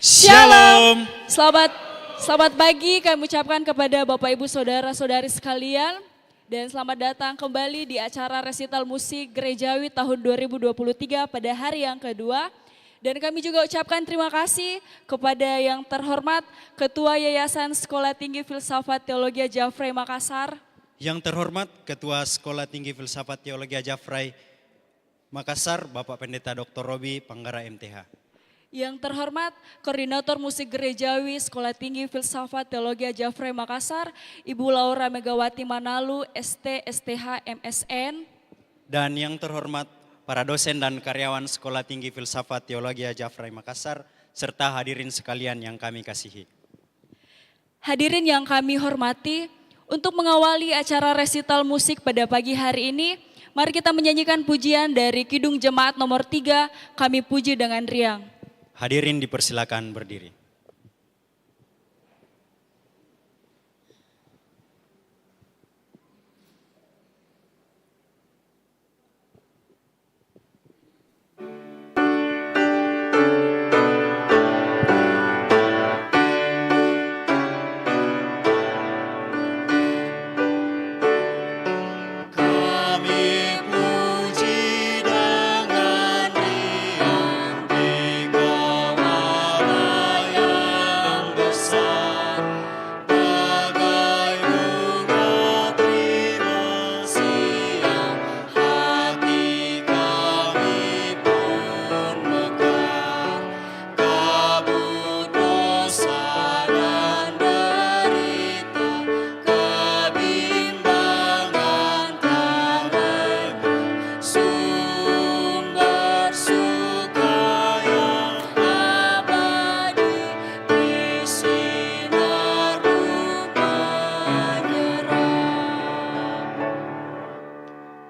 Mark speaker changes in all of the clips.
Speaker 1: Shalom.
Speaker 2: Selamat pagi kami ucapkan kepada Bapak Ibu Saudara-saudari sekalian. Dan selamat datang kembali di acara resital musik gerejawi tahun 2023 pada hari yang kedua. Dan kami juga ucapkan terima kasih kepada yang terhormat Ketua Yayasan Sekolah Tinggi Filsafat Teologi Jafrai Makassar.
Speaker 1: Yang terhormat Ketua Sekolah Tinggi Filsafat Teologi Jafrai Makassar, Bapak Pendeta Dr. Robi Panggara MTH.
Speaker 2: Yang terhormat Koordinator Musik Gerejawi Sekolah Tinggi Filsafat Teologi Jafrai Makassar, Ibu Laura Megawati Manalu, ST, STH, MSN.
Speaker 1: Dan yang terhormat para dosen dan karyawan Sekolah Tinggi Filsafat Teologi Jafrai Makassar, serta hadirin sekalian yang kami kasihi.
Speaker 2: Hadirin yang kami hormati, untuk mengawali acara resital musik pada pagi hari ini, mari kita menyanyikan pujian dari Kidung Jemaat nomor 3, Kami Puji Dengan Riang.
Speaker 1: Hadirin dipersilakan berdiri.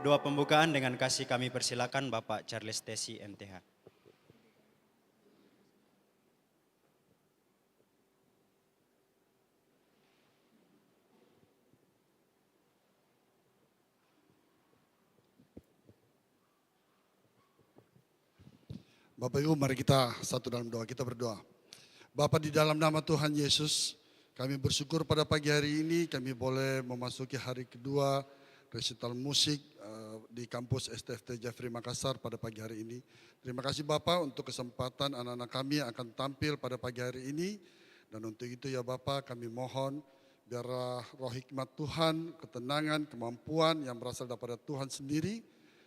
Speaker 1: Doa pembukaan dengan kasih kami persilakan Bapak Charles Tesi MTH.
Speaker 3: Bapak Ibu, mari kita satu dalam doa, kita berdoa. Bapak, di dalam nama Tuhan Yesus, kami bersyukur pada pagi hari ini kami boleh memasuki hari kedua resital musik di kampus STFT Jafrai Makassar pada pagi hari ini. Terima kasih Bapak untuk kesempatan anak-anak kami yang akan tampil pada pagi hari ini. Dan untuk itu ya Bapak, kami mohon biarlah roh hikmat Tuhan, ketenangan, kemampuan yang berasal daripada Tuhan sendiri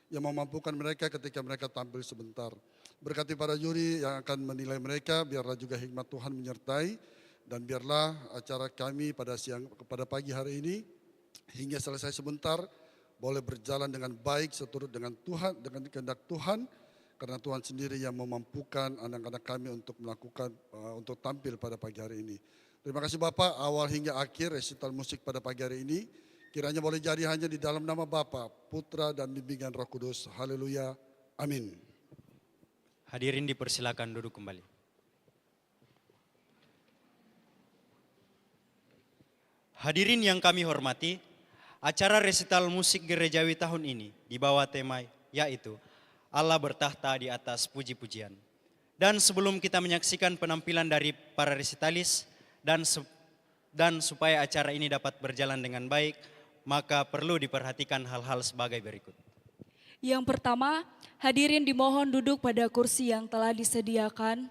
Speaker 3: yang memampukan mereka ketika mereka tampil sebentar. Berkati para juri yang akan menilai mereka, biarlah juga hikmat Tuhan menyertai. Dan biarlah acara kami pada pagi hari ini hingga selesai sebentar boleh berjalan dengan baik seturut dengan Tuhan, dengan kehendak Tuhan, karena Tuhan sendiri yang memampukan anak-anak kami untuk melakukan, untuk tampil pada pagi hari ini. Terima kasih Bapak, awal hingga akhir resital musik pada pagi hari ini, kiranya boleh jadi hanya di dalam nama Bapa, Putra dan bimbingan Roh Kudus. Haleluya, amin.
Speaker 1: Hadirin dipersilakan duduk kembali. Hadirin yang kami hormati, acara resital musik gerejawi tahun ini dibawa tema yaitu Allah bertahta di atas puji-pujian. Dan sebelum kita menyaksikan penampilan dari para resitalis dan supaya acara ini dapat berjalan dengan baik, maka perlu diperhatikan hal-hal sebagai berikut.
Speaker 2: Yang pertama, hadirin dimohon duduk pada kursi yang telah disediakan.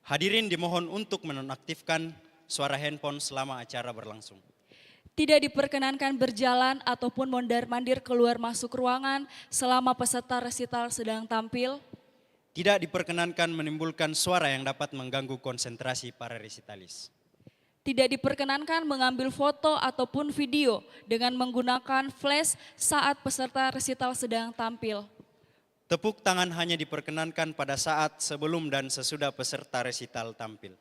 Speaker 1: Hadirin dimohon untuk menonaktifkan suara handphone selama acara berlangsung.
Speaker 2: Tidak diperkenankan berjalan ataupun mondar-mandir keluar masuk ruangan selama peserta resital sedang tampil.
Speaker 1: Tidak diperkenankan menimbulkan suara yang dapat mengganggu konsentrasi para resitalis.
Speaker 2: Tidak diperkenankan mengambil foto ataupun video dengan menggunakan flash saat peserta resital sedang tampil.
Speaker 1: Tepuk tangan hanya diperkenankan pada saat sebelum dan sesudah peserta resital tampil.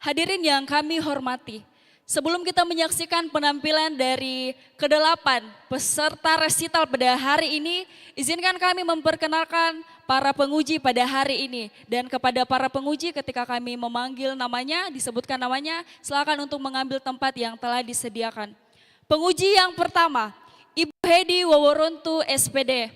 Speaker 2: Hadirin yang kami hormati, sebelum kita menyaksikan penampilan dari ke-8 peserta resital pada hari ini, izinkan kami memperkenalkan para penguji pada hari ini. Dan kepada para penguji ketika kami memanggil namanya, disebutkan namanya, silakan untuk mengambil tempat yang telah disediakan. Penguji yang pertama, Ibu Hedi Woworontu SPD.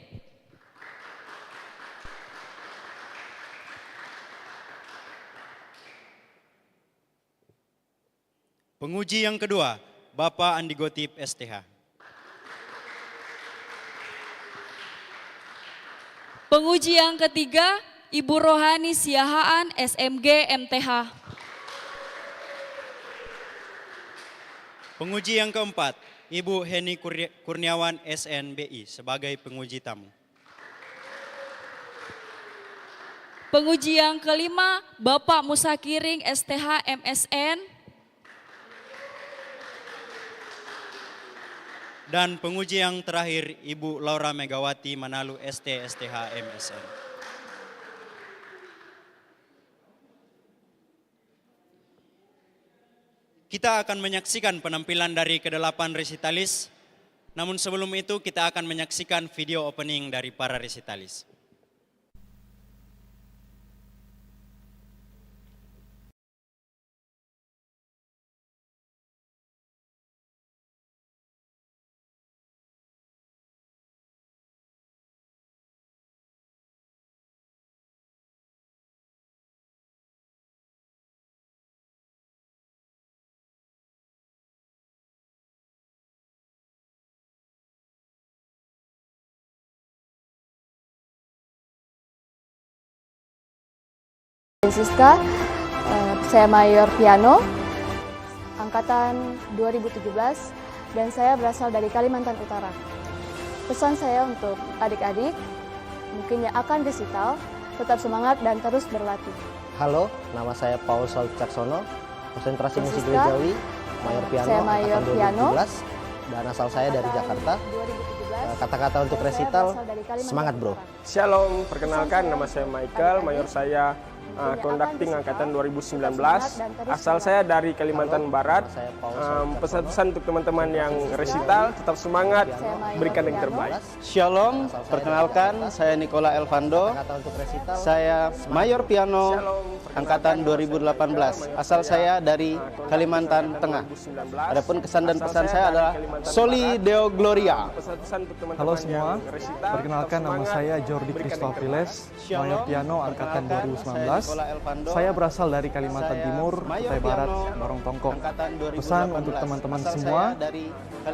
Speaker 1: Penguji yang kedua, Bapak Andi Gotip STH.
Speaker 2: Penguji yang ketiga, Ibu Rohani Siahaan SMG MTH.
Speaker 1: Penguji yang keempat, Ibu Heni Kurniawan SNBI sebagai penguji tamu.
Speaker 2: Penguji yang kelima, Bapak Musa Kiring STH MSN.
Speaker 1: Dan penguji yang terakhir, Ibu Laura Megawati Manalu ST STH MSN. Kita akan menyaksikan penampilan dari ke-8 resitalis. Namun sebelum itu kita akan menyaksikan video opening dari para resitalis.
Speaker 4: Siska, saya mayor piano, angkatan 2017, dan saya berasal dari Kalimantan Utara. Pesan saya untuk adik-adik, mungkin yang akan resital, tetap semangat dan terus berlatih.
Speaker 5: Halo, nama saya Paul Saud Caksono, konsentrasi musik
Speaker 4: Siska,
Speaker 5: gerejawi, mayor piano,
Speaker 4: saya mayor
Speaker 5: angkatan
Speaker 4: piano,
Speaker 5: 2017, dan asal saya dari Jakarta.
Speaker 4: 2017,
Speaker 5: Kata-kata untuk
Speaker 4: saya
Speaker 5: resital,
Speaker 4: berasal dari Kalimantan
Speaker 5: semangat bro.
Speaker 4: Utara.
Speaker 6: Shalom, perkenalkan nama saya Michael, mayor saya conducting angkatan 2019. Asal saya dari Kalimantan Barat. Pesan-pesan untuk teman-teman yang resital, tetap semangat, berikan yang terbaik.
Speaker 7: Shalom, perkenalkan saya Nicola Elvando,
Speaker 5: Kata-kata untuk resital,
Speaker 7: saya mayor piano angkatan 2018, asal saya dari Kalimantan Tengah. Adapun kesan dan pesan saya adalah Soli Deo Gloria.
Speaker 8: Halo semua, perkenalkan nama saya Jordi Christofiles, mayor piano angkatan 2019. Saya berasal dari Kalimantan Timur, Kutai Barat, Barong Tongkong. Pesan untuk teman-teman semua,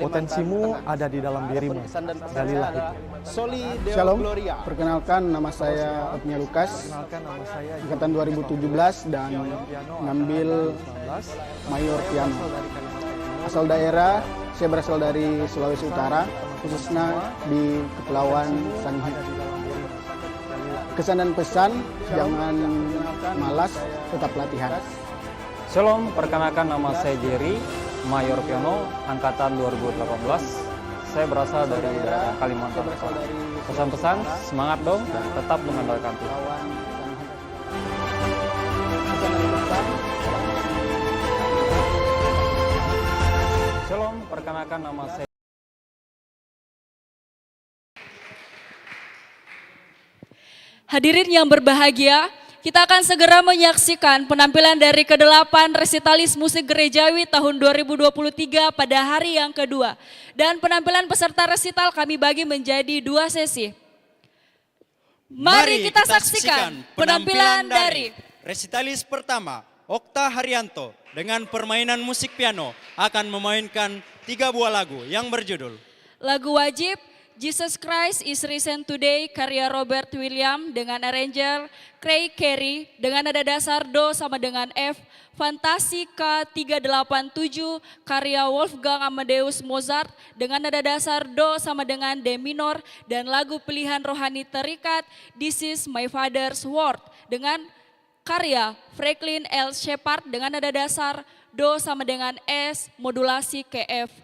Speaker 8: potensimu ada di dalam dirimu. Galilah itu.
Speaker 7: Soli Deo
Speaker 9: Shalom,
Speaker 7: Gloria.
Speaker 9: perkenalkan nama saya Otnia Lukas, angkatan 2017 dan ngambil mayor piano. Asal daerah, saya berasal dari Sulawesi Utara, khususnya di Kepulauan Sangihe. Kesan dan pesan, jangan malas, tetap latihan.
Speaker 10: Shalom, perkenalkan nama saya Jerry, mayor piano angkatan 2018. Saya berasal dari daerah Kalimantan Utara. Pesan-pesan, semangat dong, dan tetap mengandalkan Tuhan. Shalom, perkenalkan nama saya
Speaker 2: Hadirin yang berbahagia, kita akan segera menyaksikan penampilan dari ke-8 resitalis musik gerejawi tahun 2023 pada hari yang kedua. Dan penampilan peserta resital kami bagi menjadi 2 sesi. Mari kita saksikan penampilan dari
Speaker 1: resitalis pertama, Okta Haryanto dengan permainan musik piano akan memainkan 3 buah lagu yang berjudul
Speaker 2: lagu wajib Jesus Christ is Risen Today karya Robert William dengan arranger Craig Carey dengan nada dasar Do sama dengan F, Fantasika 387 karya Wolfgang Amadeus Mozart dengan nada dasar Do sama dengan D minor, dan lagu pilihan rohani terikat This is My Father's Word dengan karya Franklin L. Shepard dengan nada dasar Do sama dengan S modulasi KF.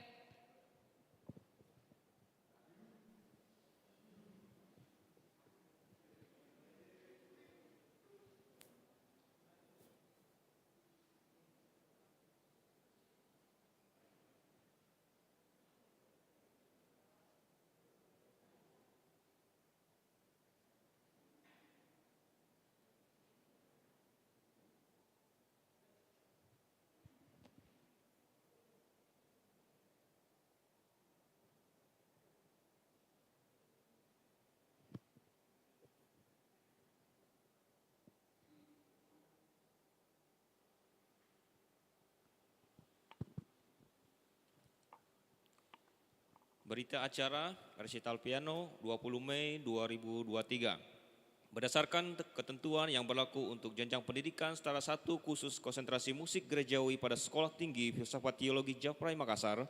Speaker 11: Berita acara resital piano 20 Mei 2023. Berdasarkan ketentuan yang berlaku untuk jenjang pendidikan setara 1 khusus konsentrasi musik gerejawi pada Sekolah Tinggi Filsafat Teologi Japrai Makassar,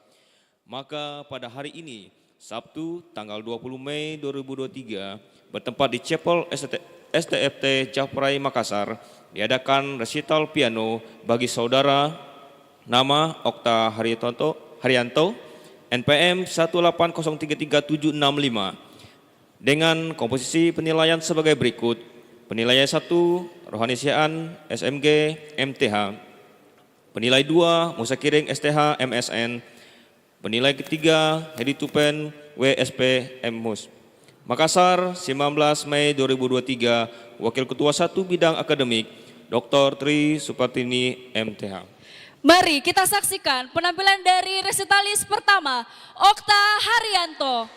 Speaker 11: maka pada hari ini, Sabtu tanggal 20 Mei 2023, bertempat di Chapel STFT Japrai Makassar, diadakan resital piano bagi saudara nama Okta Haryanto, NPM 1803375, dengan komposisi penilaian sebagai berikut. Penilaian 1, Rohanisiaan SMG MTH. Penilai 2, Musakiring STH MSN. Penilai ketiga, Hedi Tupen WSP MMUS. Makassar, 19 Mei 2023, Wakil Ketua 1 Bidang Akademik, Dr. Tri Supartini MTH.
Speaker 2: Mari kita saksikan penampilan dari resitalis pertama, Okta Haryanto.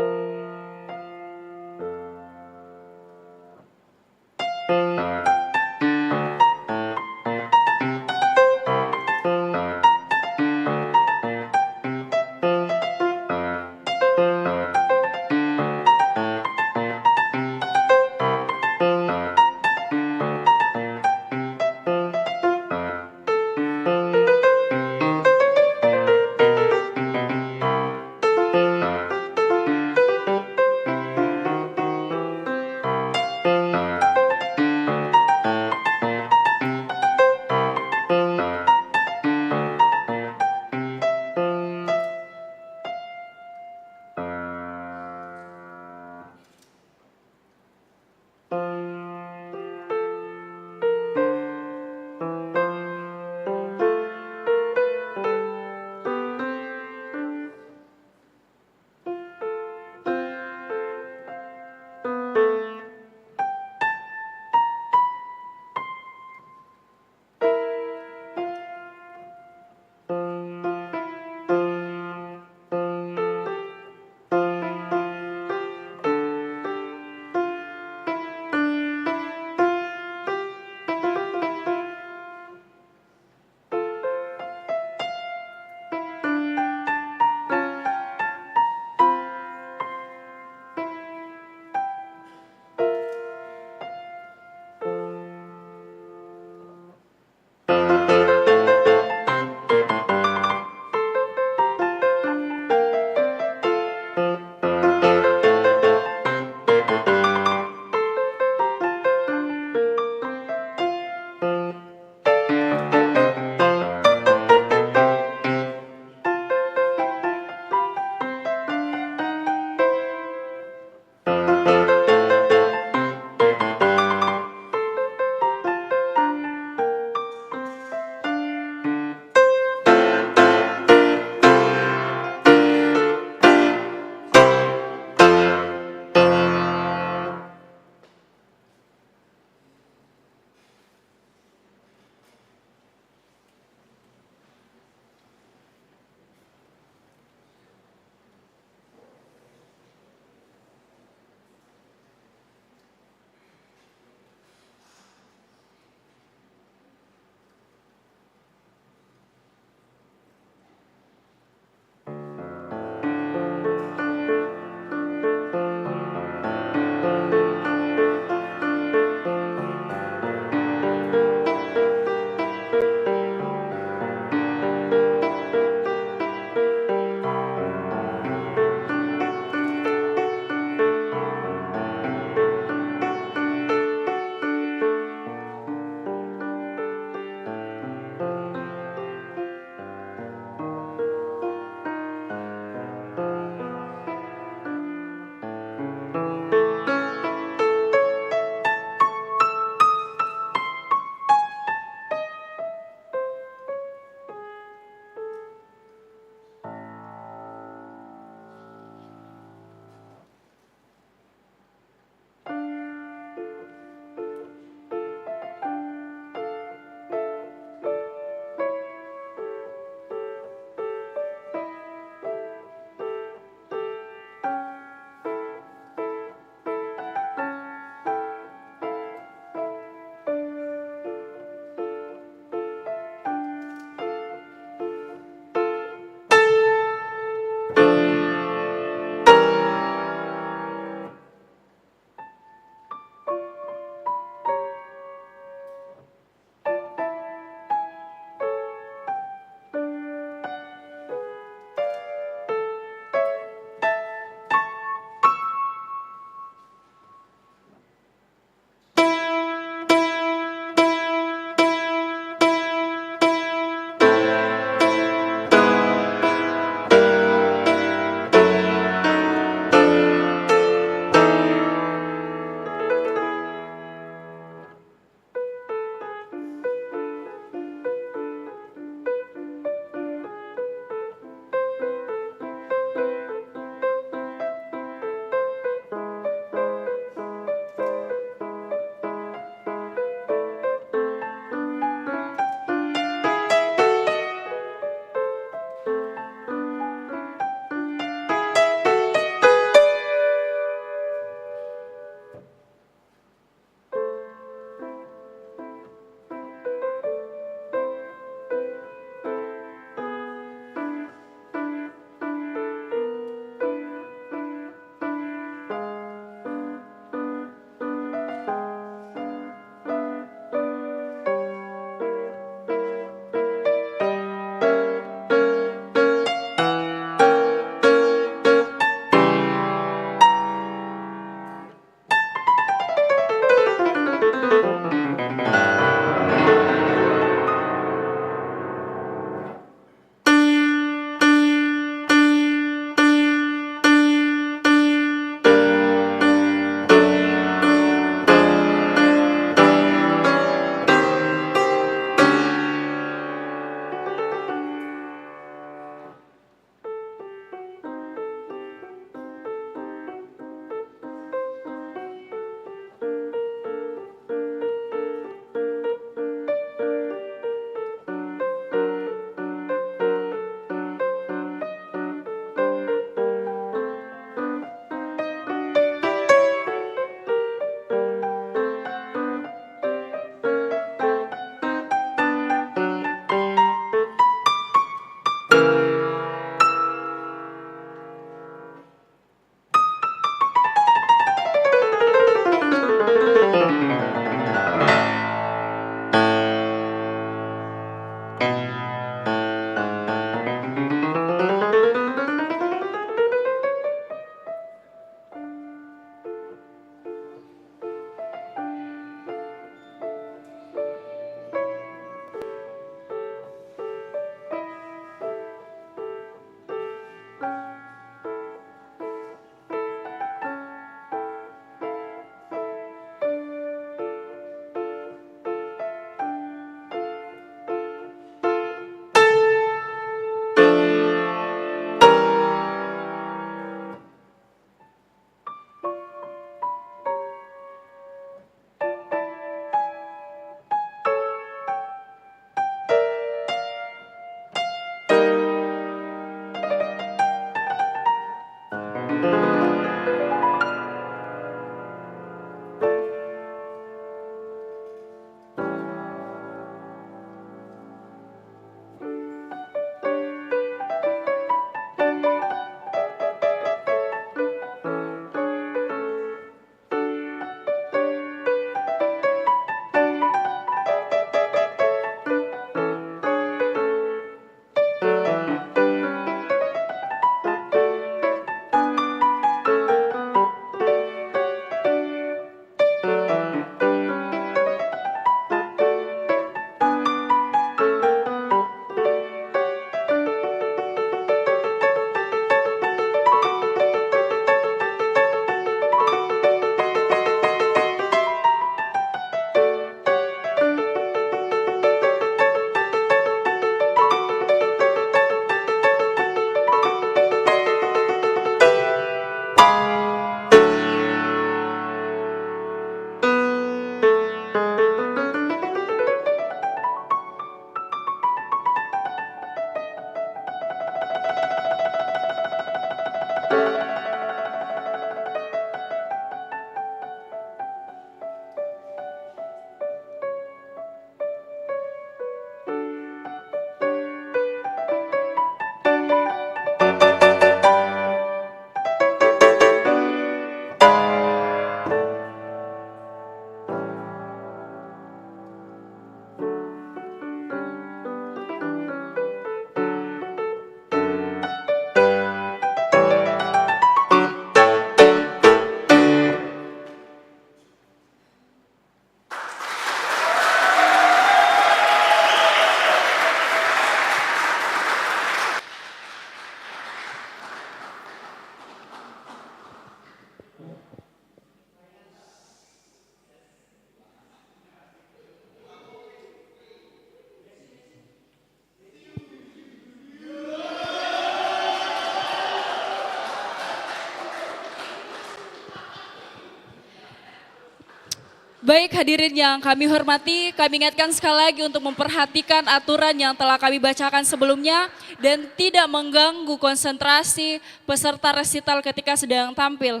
Speaker 2: Baik hadirin yang kami hormati, kami ingatkan sekali lagi untuk memperhatikan aturan yang telah kami bacakan sebelumnya dan tidak mengganggu konsentrasi peserta resital ketika sedang tampil.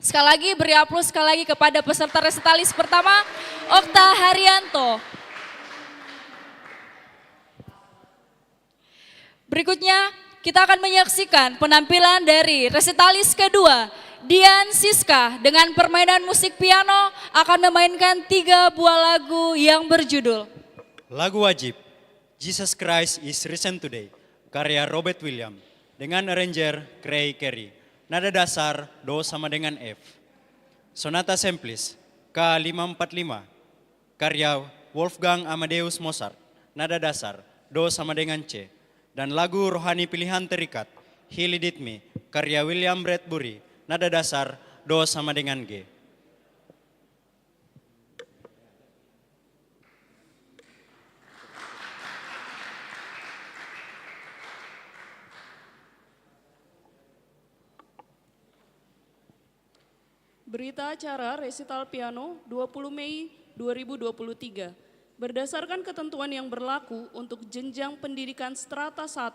Speaker 2: Sekali lagi beri aplaus sekali lagi kepada peserta resitalis pertama, Okta Haryanto. Berikutnya kita akan menyaksikan penampilan dari resitalis kedua, Dian Siska dengan permainan musik piano akan memainkan 3 buah lagu yang berjudul
Speaker 1: Lagu wajib, Jesus Christ is Risen Today, karya Robert Williams dengan arranger Craig Carey. Nada dasar Do sama dengan F. Sonata Simplis K545, karya Wolfgang Amadeus Mozart. Nada dasar Do sama dengan C. Dan lagu rohani pilihan terikat, He Leaded Me, karya William Bradbury. Nada dasar Do sama dengan G.
Speaker 12: Berita acara resital piano 20 Mei 2023. Berdasarkan ketentuan yang berlaku untuk jenjang pendidikan strata 1,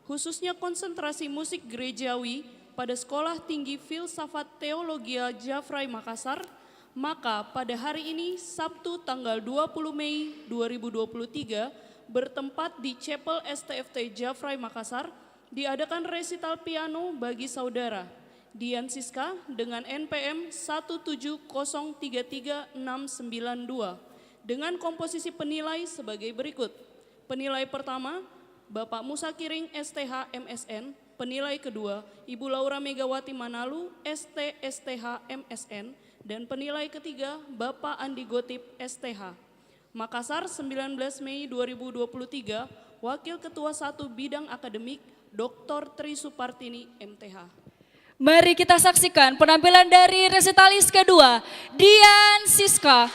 Speaker 12: khususnya konsentrasi musik gerejawi pada Sekolah Tinggi Filsafat Teologia Jafrai Makassar, maka pada hari ini Sabtu tanggal 20 Mei 2023 bertempat di Chapel STFT Jafrai Makassar diadakan resital piano bagi saudara Dian Siska dengan NPM 170336992 dengan komposisi penilai sebagai berikut. Penilai pertama, Bapak Musa Kiring STH MSN. Penilai kedua, Ibu Laura Megawati Manalu ST STH MSN. Dan penilai ketiga, Bapak Andi Gotip STH. Makassar 19 Mei 2023, Wakil Ketua 1 Bidang Akademik, Dr. Tri Supartini MTH.
Speaker 2: Mari kita saksikan penampilan dari resitalis kedua, Dian Siska.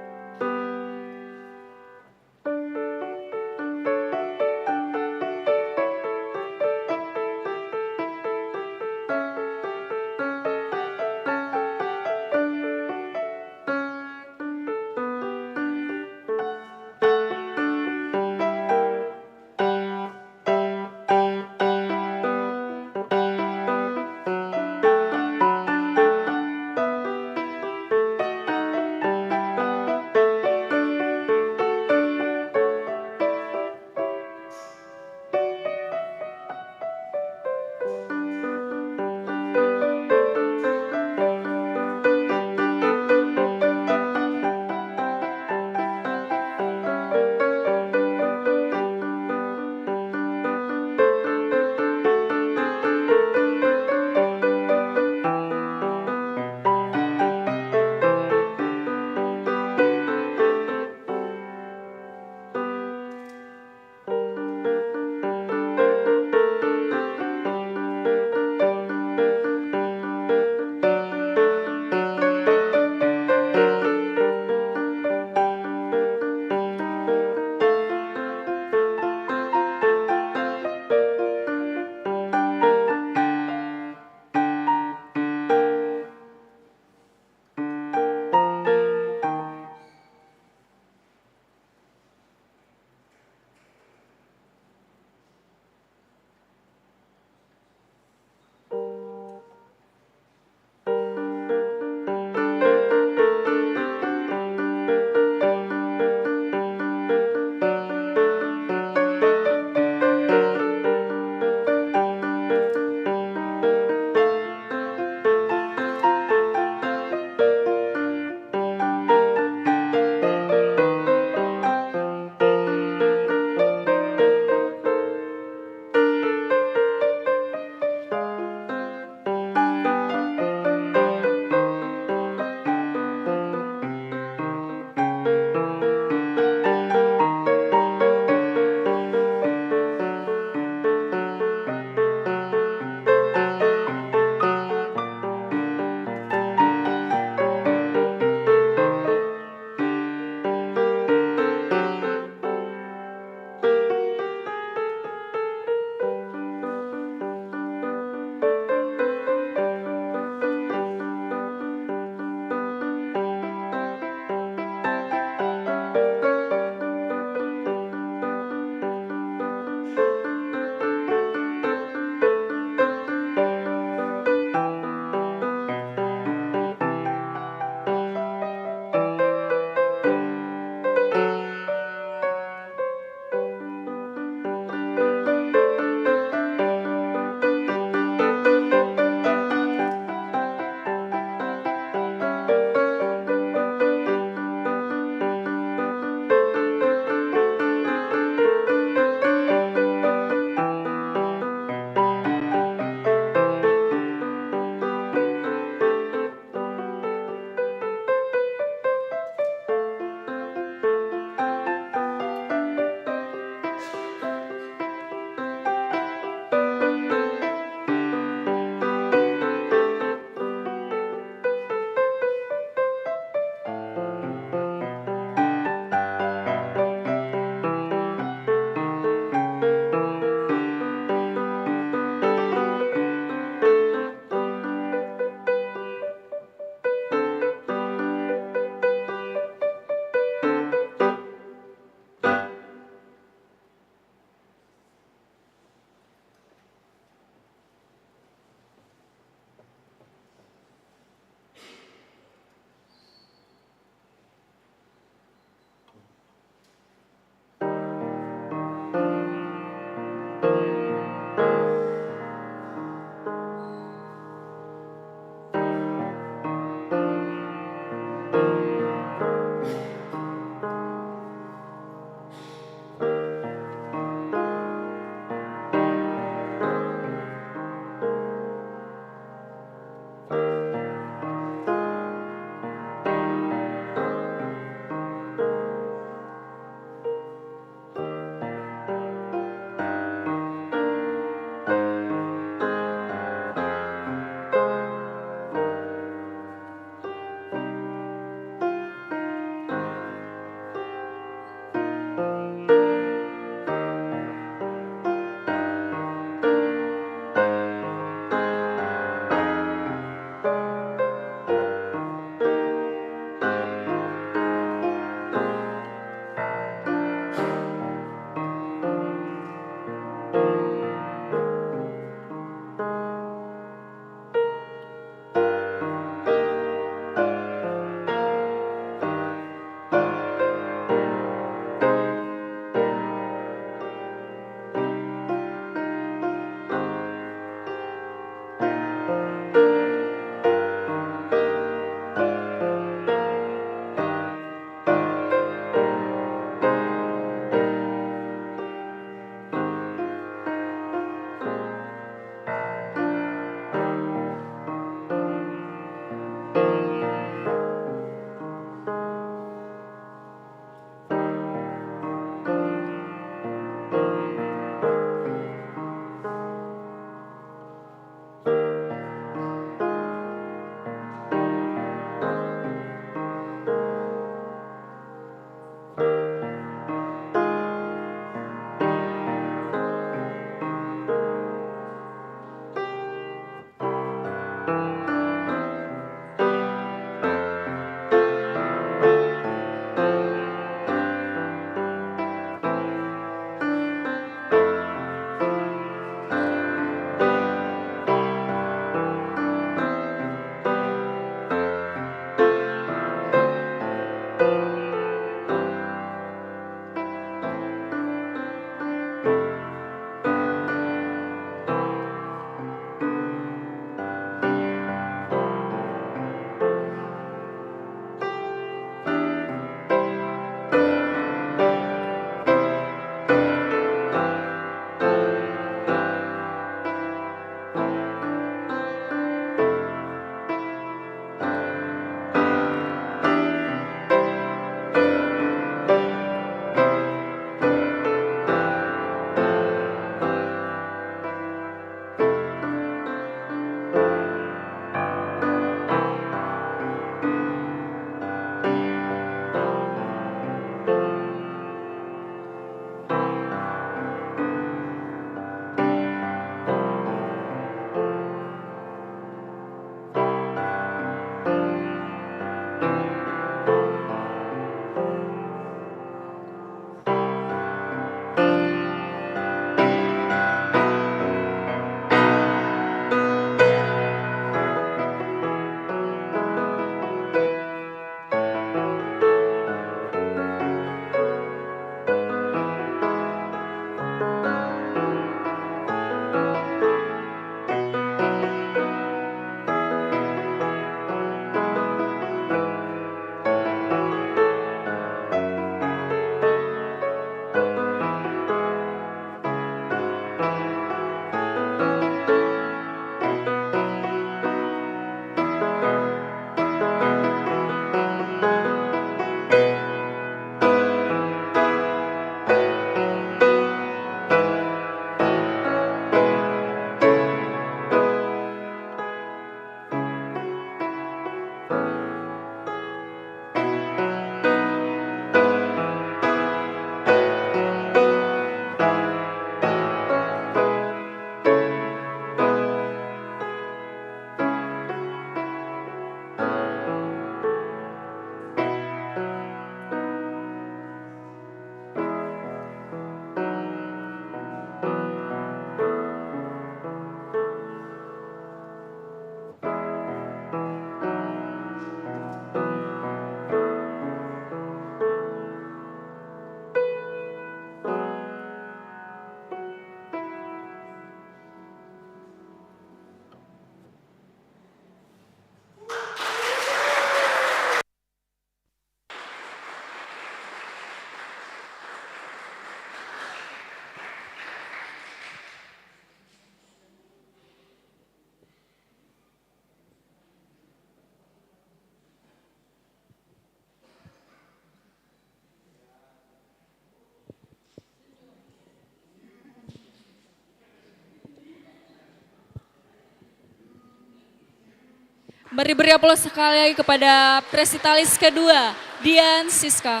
Speaker 2: Mari beri aplaus sekali lagi kepada resitalis kedua, Dian Siska.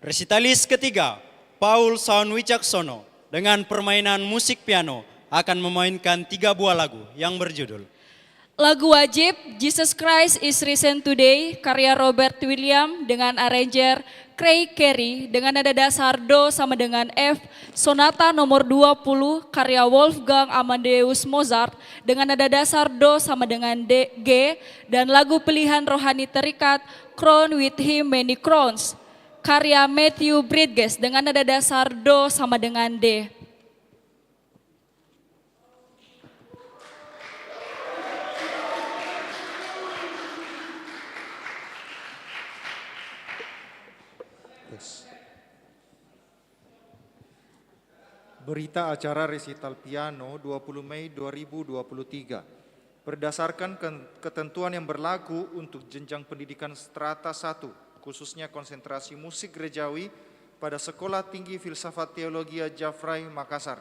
Speaker 1: Resitalis ketiga, Paul Saun Wicaksono dengan permainan musik piano akan memainkan 3 buah lagu yang berjudul
Speaker 2: Lagu wajib Jesus Christ is Risen Today karya Robert William dengan arranger Craig Carey dengan nada dasar Do sama dengan F, Sonata nomor 20 karya Wolfgang Amadeus Mozart dengan nada dasar Do sama dengan D, G, dan lagu pilihan rohani terikat Crown with Him Many Crowns karya Matthew Bridges dengan nada dasar Do sama dengan D.
Speaker 13: Berita acara resital piano 20 Mei 2023. Berdasarkan ketentuan yang berlaku untuk jenjang pendidikan strata 1, khususnya konsentrasi musik gerejawi pada Sekolah Tinggi Filsafat Teologia Jafrai Makassar,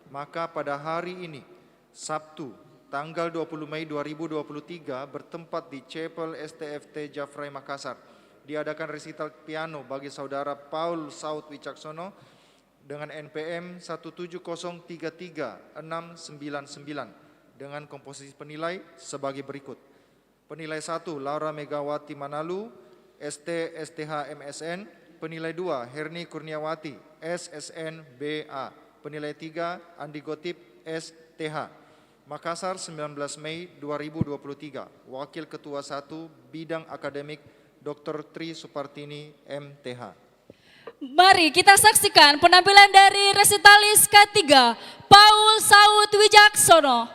Speaker 13: maka pada hari ini, Sabtu, tanggal 20 Mei 2023, bertempat di Chapel STFT Jafrai Makassar, diadakan resital piano bagi saudara Paul Saud Wicaksono dengan NPM 17033-699 dengan komposisi penilai sebagai berikut. Penilai 1, Laura Megawati Manalu, ST STH MSN. Penilai 2, Herni Kurniawati, SSN BA. Penilai 3, Andi Gotip, STH. Makassar, 19 Mei 2023. Wakil Ketua 1 Bidang Akademik Dr. Tri Supartini, MTH.
Speaker 2: Mari kita saksikan penampilan dari resitalis ketiga, Paul Saud Wicaksono.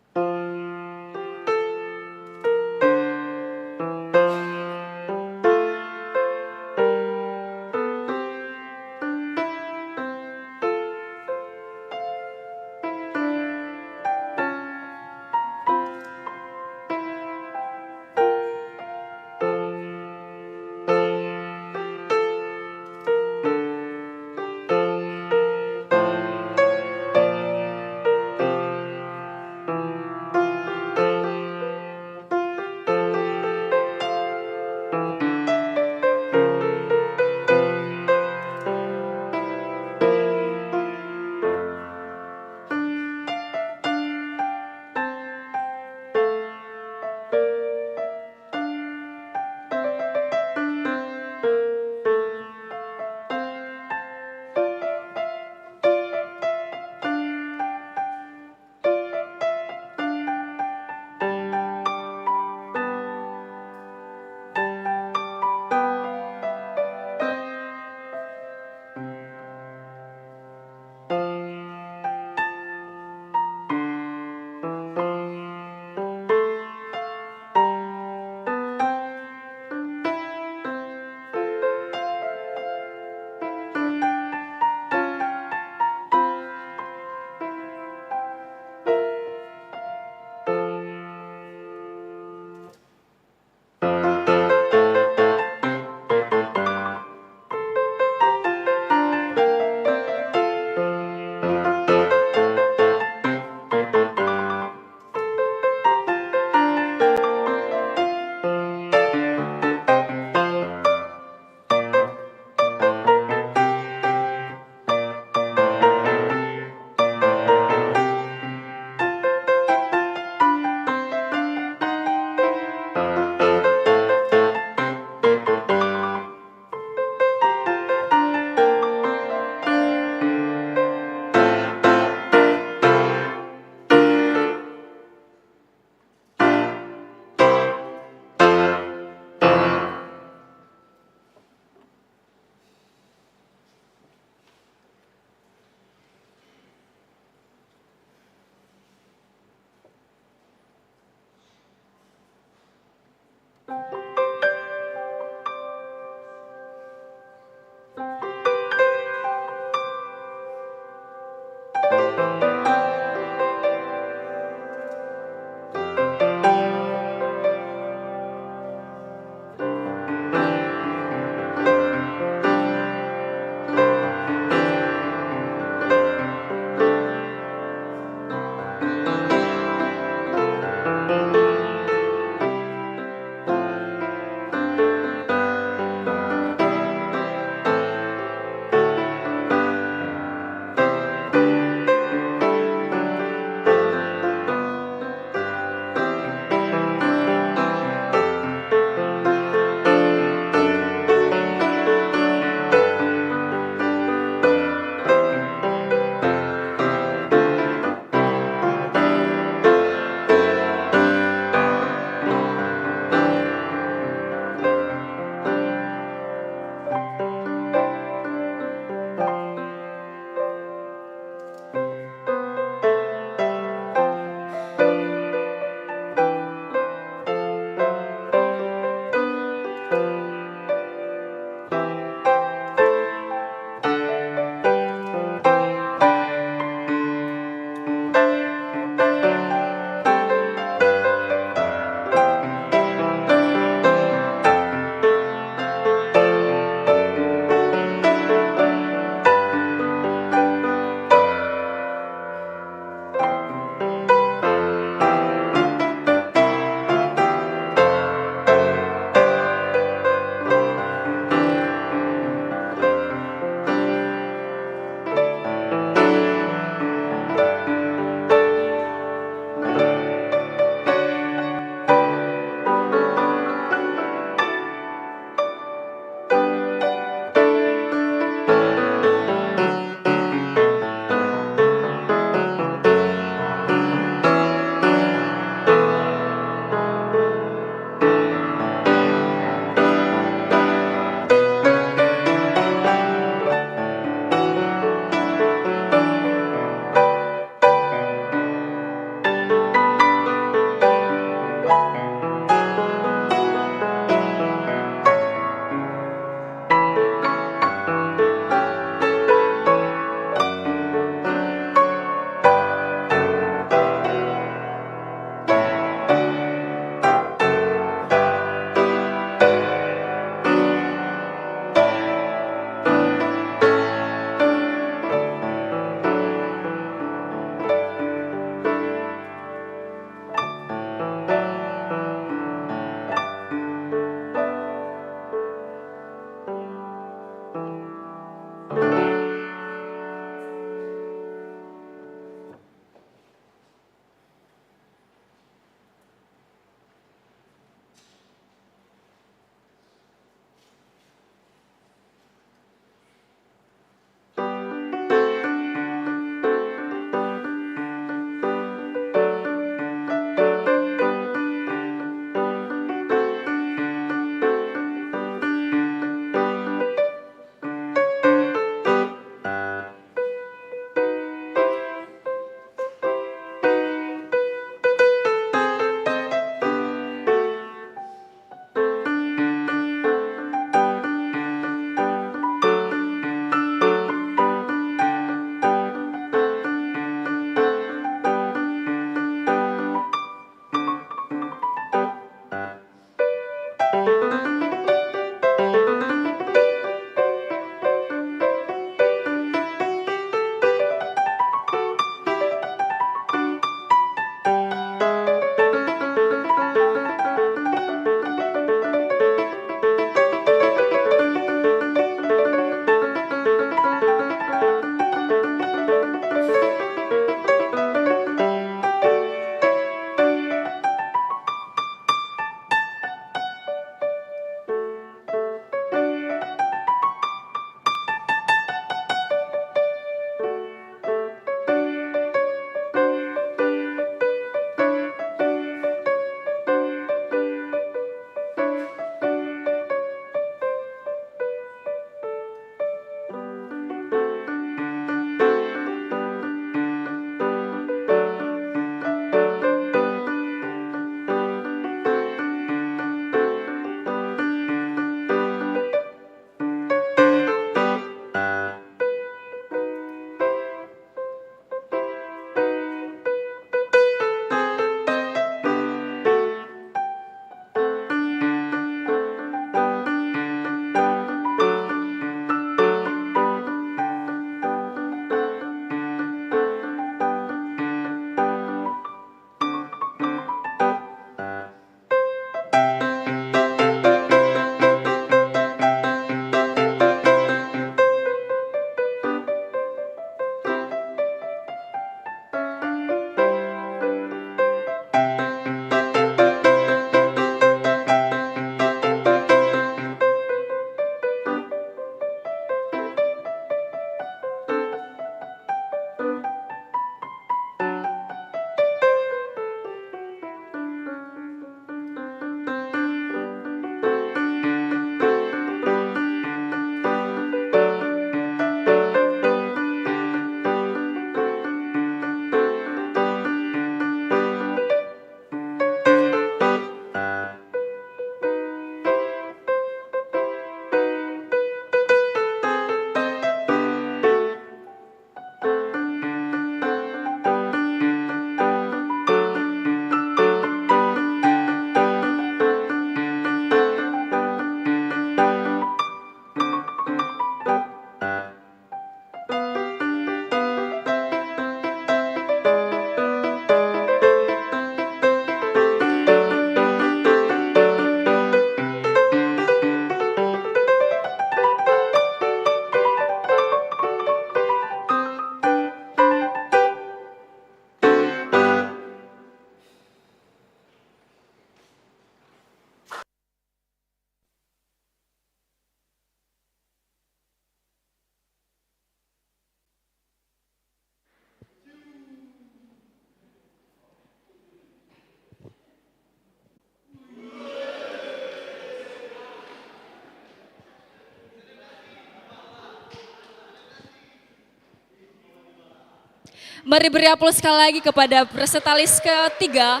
Speaker 2: Mari beri aplaus sekali lagi kepada resitalis ketiga,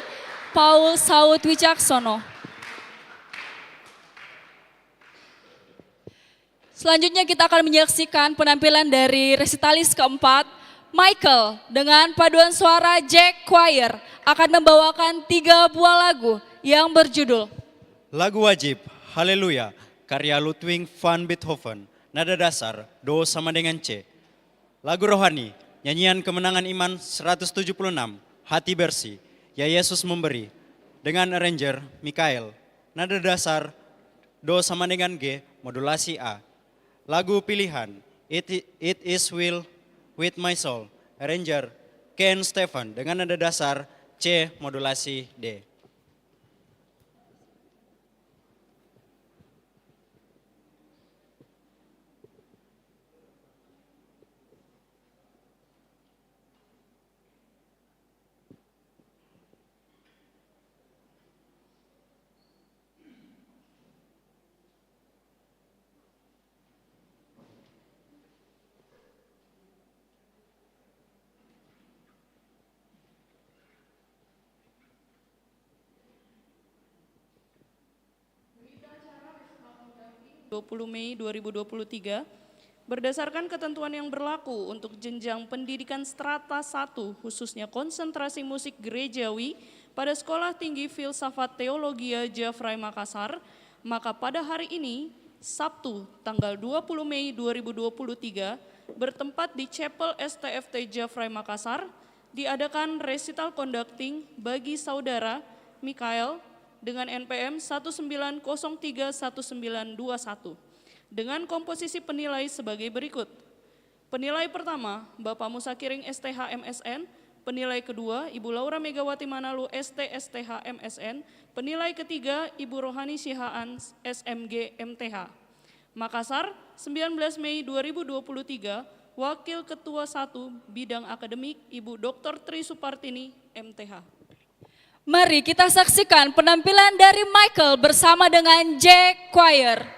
Speaker 2: Paul Saud Wicaksono. Selanjutnya kita akan menyaksikan penampilan dari resitalis keempat, Michael dengan paduan suara Jack Choir akan membawakan 3 buah lagu yang berjudul
Speaker 1: Lagu Wajib, Haleluya, karya Ludwig van Beethoven, nada dasar, do sama dengan C. Lagu Rohani, nyanyian kemenangan iman 176, Hati Bersih, Ya Yesus Memberi, dengan arranger Mikael, nada dasar, do sama dengan G, modulasi A. Lagu pilihan, It Is Will With My Soul, arranger Ken Stefan dengan nada dasar C modulasi D.
Speaker 12: Mei 2023, berdasarkan ketentuan yang berlaku untuk jenjang pendidikan strata 1 khususnya konsentrasi musik gerejawi pada Sekolah Tinggi Filsafat Teologia Jafrai Makassar, maka pada hari ini, Sabtu tanggal 20 Mei 2023, bertempat di Chapel STFT Jafrai Makassar, diadakan recital conducting bagi saudara Mikael dengan NPM 19031921 dengan komposisi penilai sebagai berikut. Penilai pertama, Bapak Musa Kiring STH MSN. Penilai kedua, Ibu Laura Megawati Manalu ST STH MSN. Penilai ketiga, Ibu Rohani Sihaan SMG MTH. Makassar, 19 Mei 2023, Wakil Ketua 1 Bidang Akademik, Ibu Dr. Tri Supartini MTH.
Speaker 2: Mari kita saksikan penampilan dari Michael bersama dengan Jack Choir.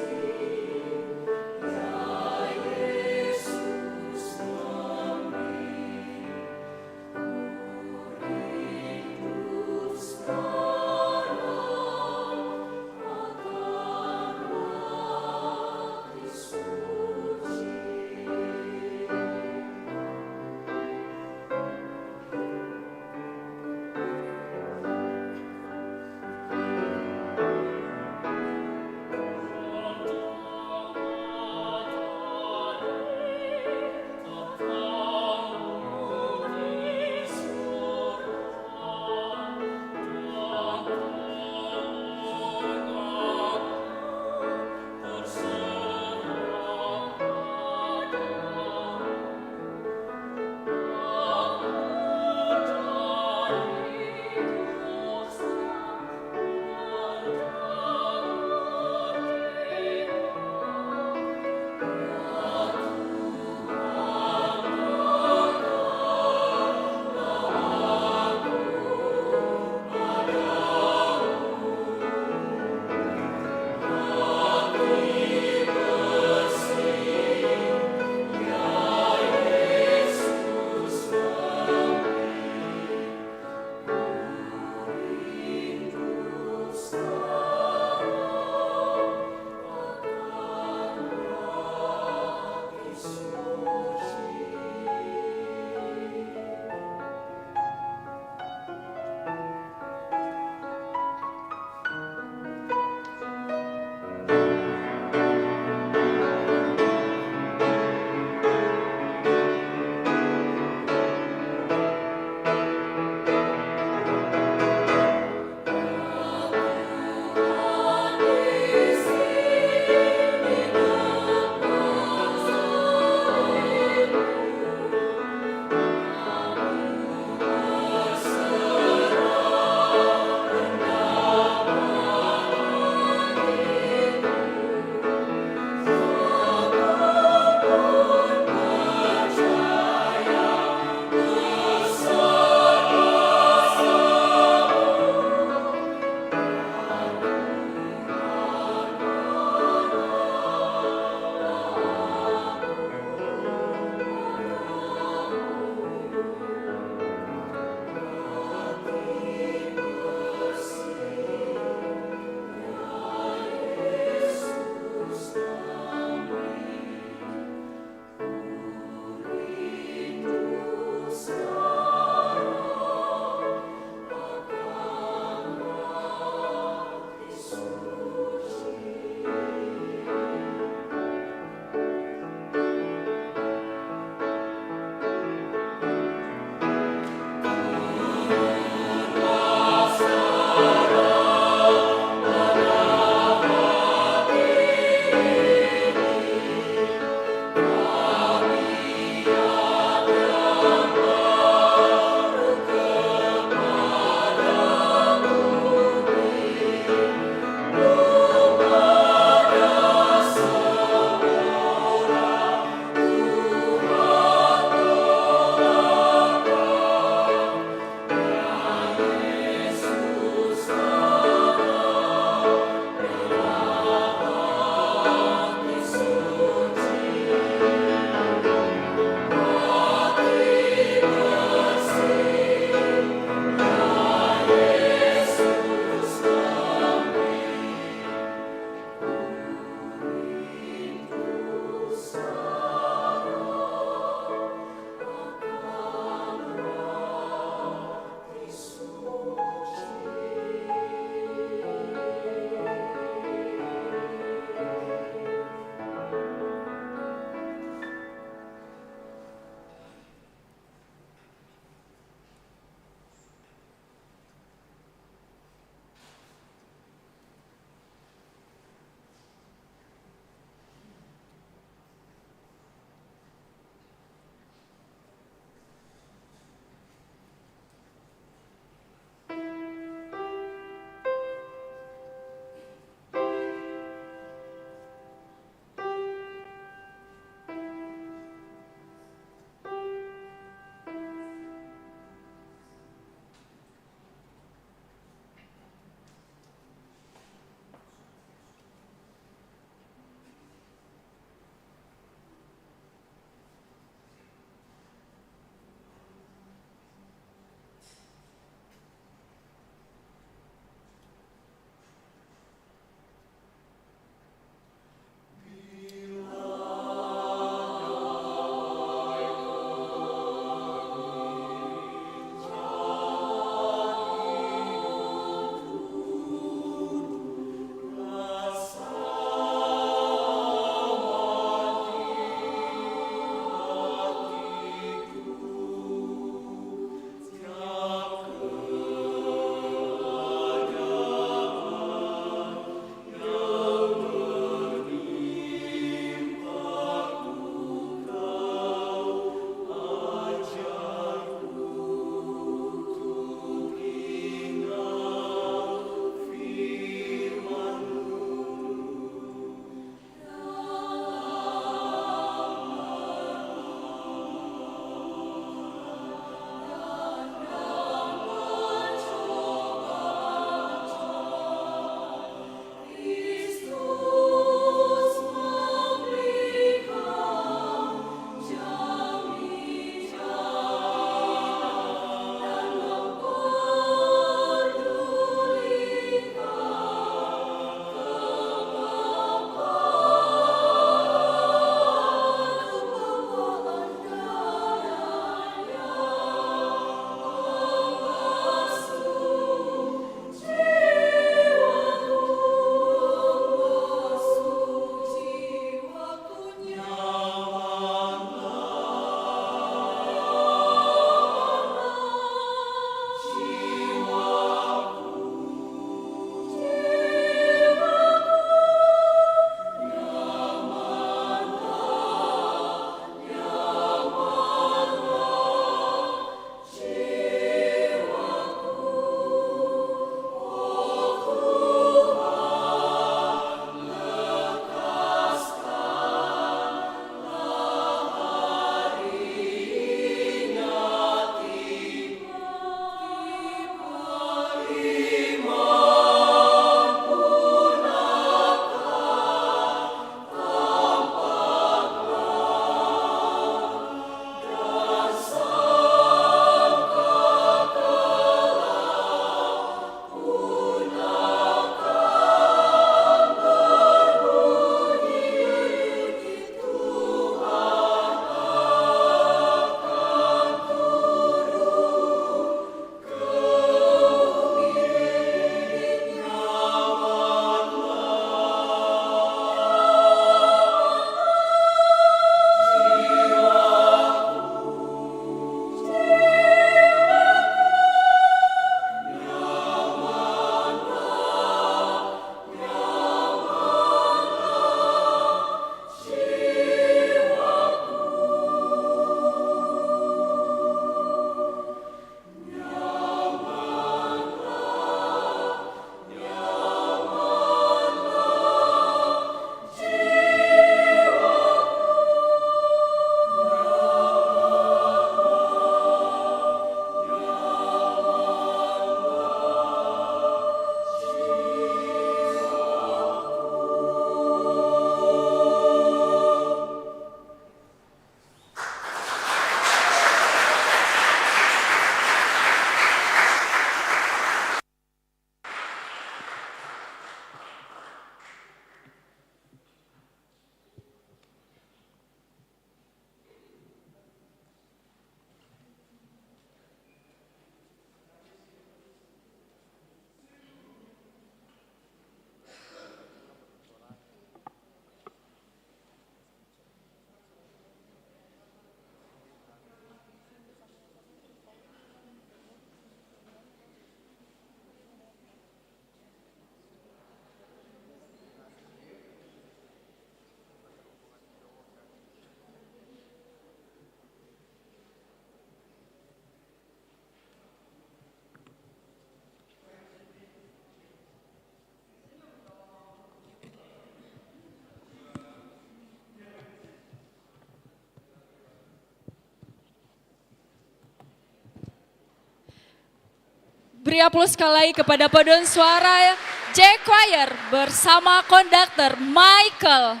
Speaker 2: beri aplaus sekali lagi kepada paduan suara J Choir bersama konduktor Michael.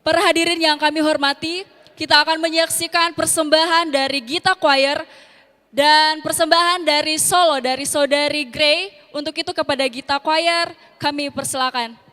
Speaker 2: Para hadirin yang kami hormati, kita akan menyaksikan persembahan dari Gita Choir dan persembahan dari solo dari Saudari Gray. Untuk itu kepada Gita Choir kami persilakan.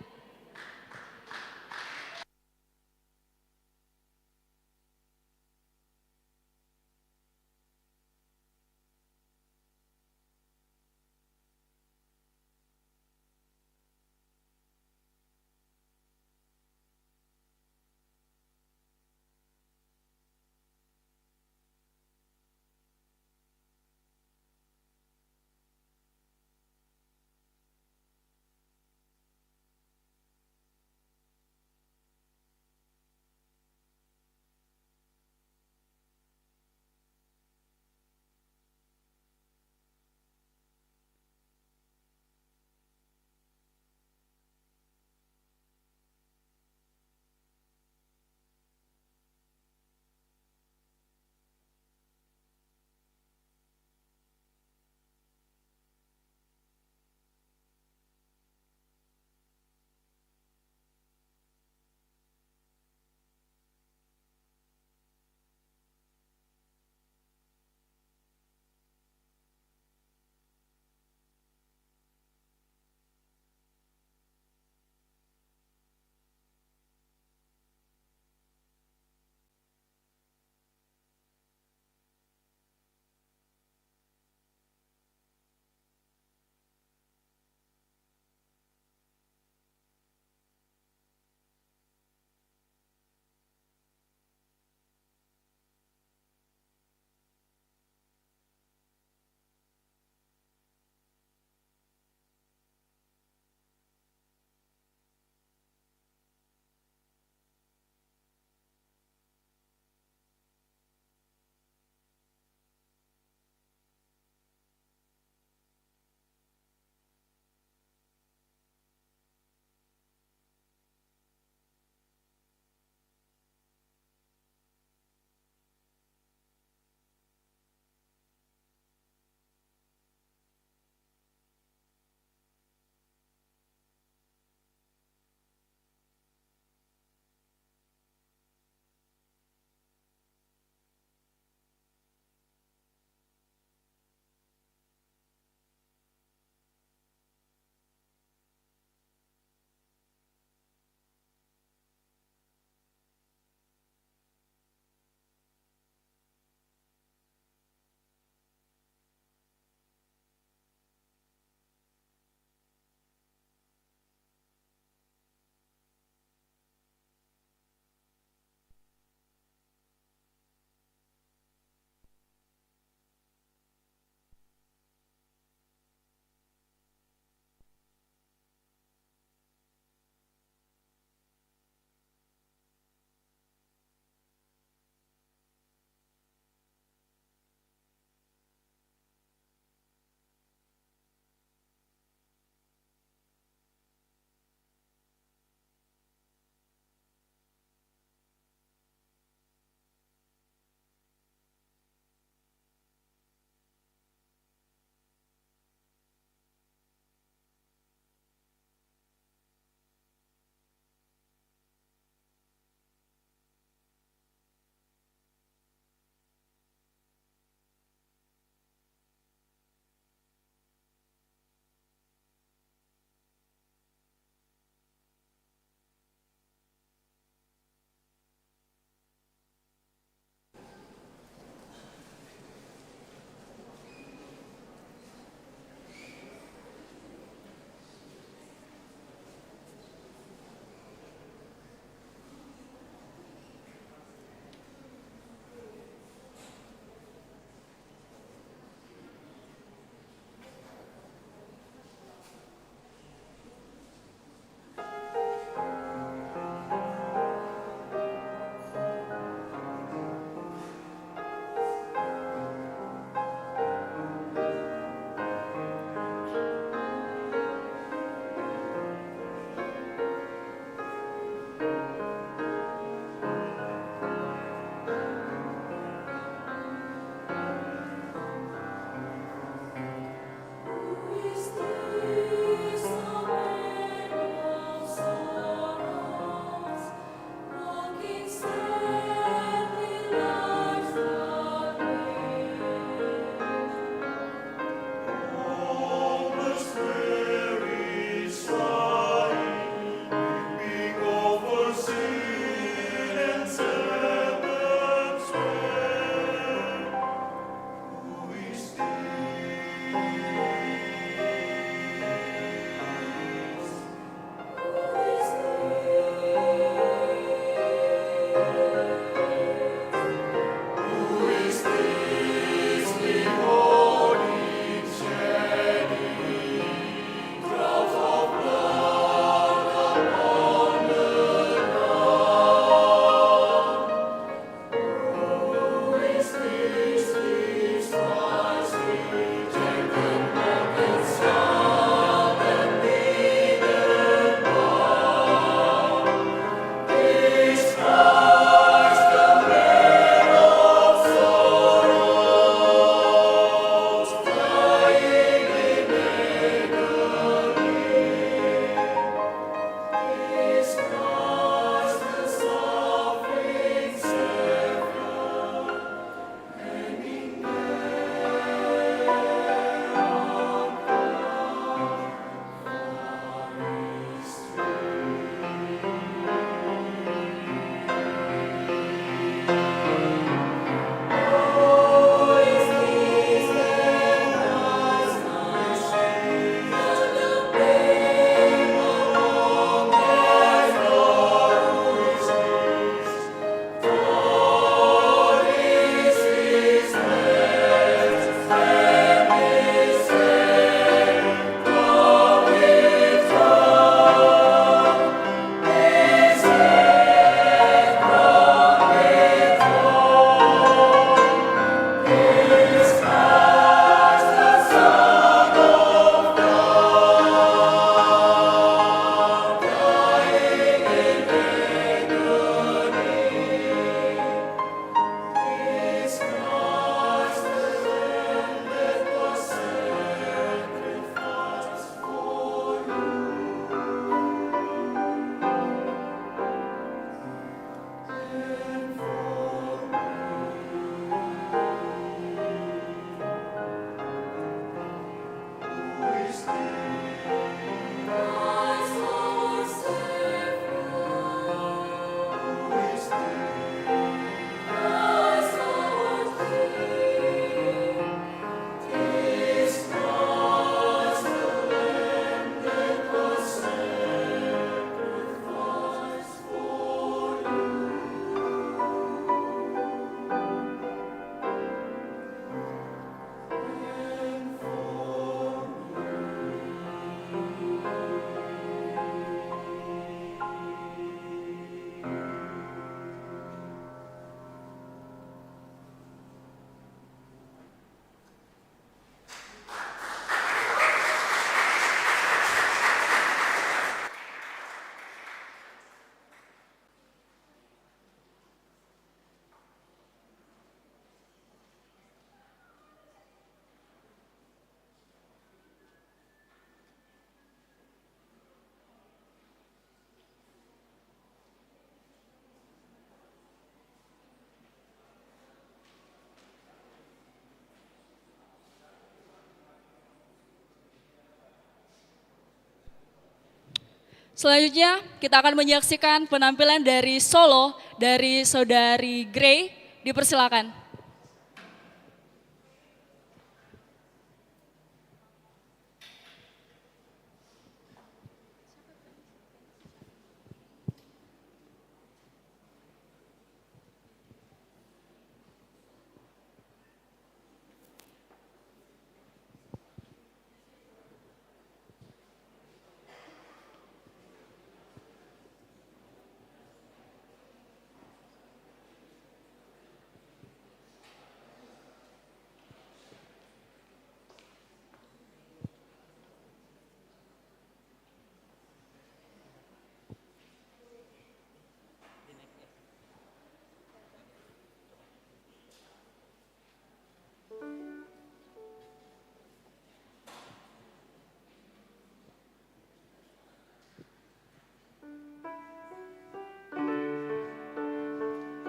Speaker 2: Selanjutnya kita akan menyaksikan penampilan dari solo dari Saudari Grey. Dipersilakan.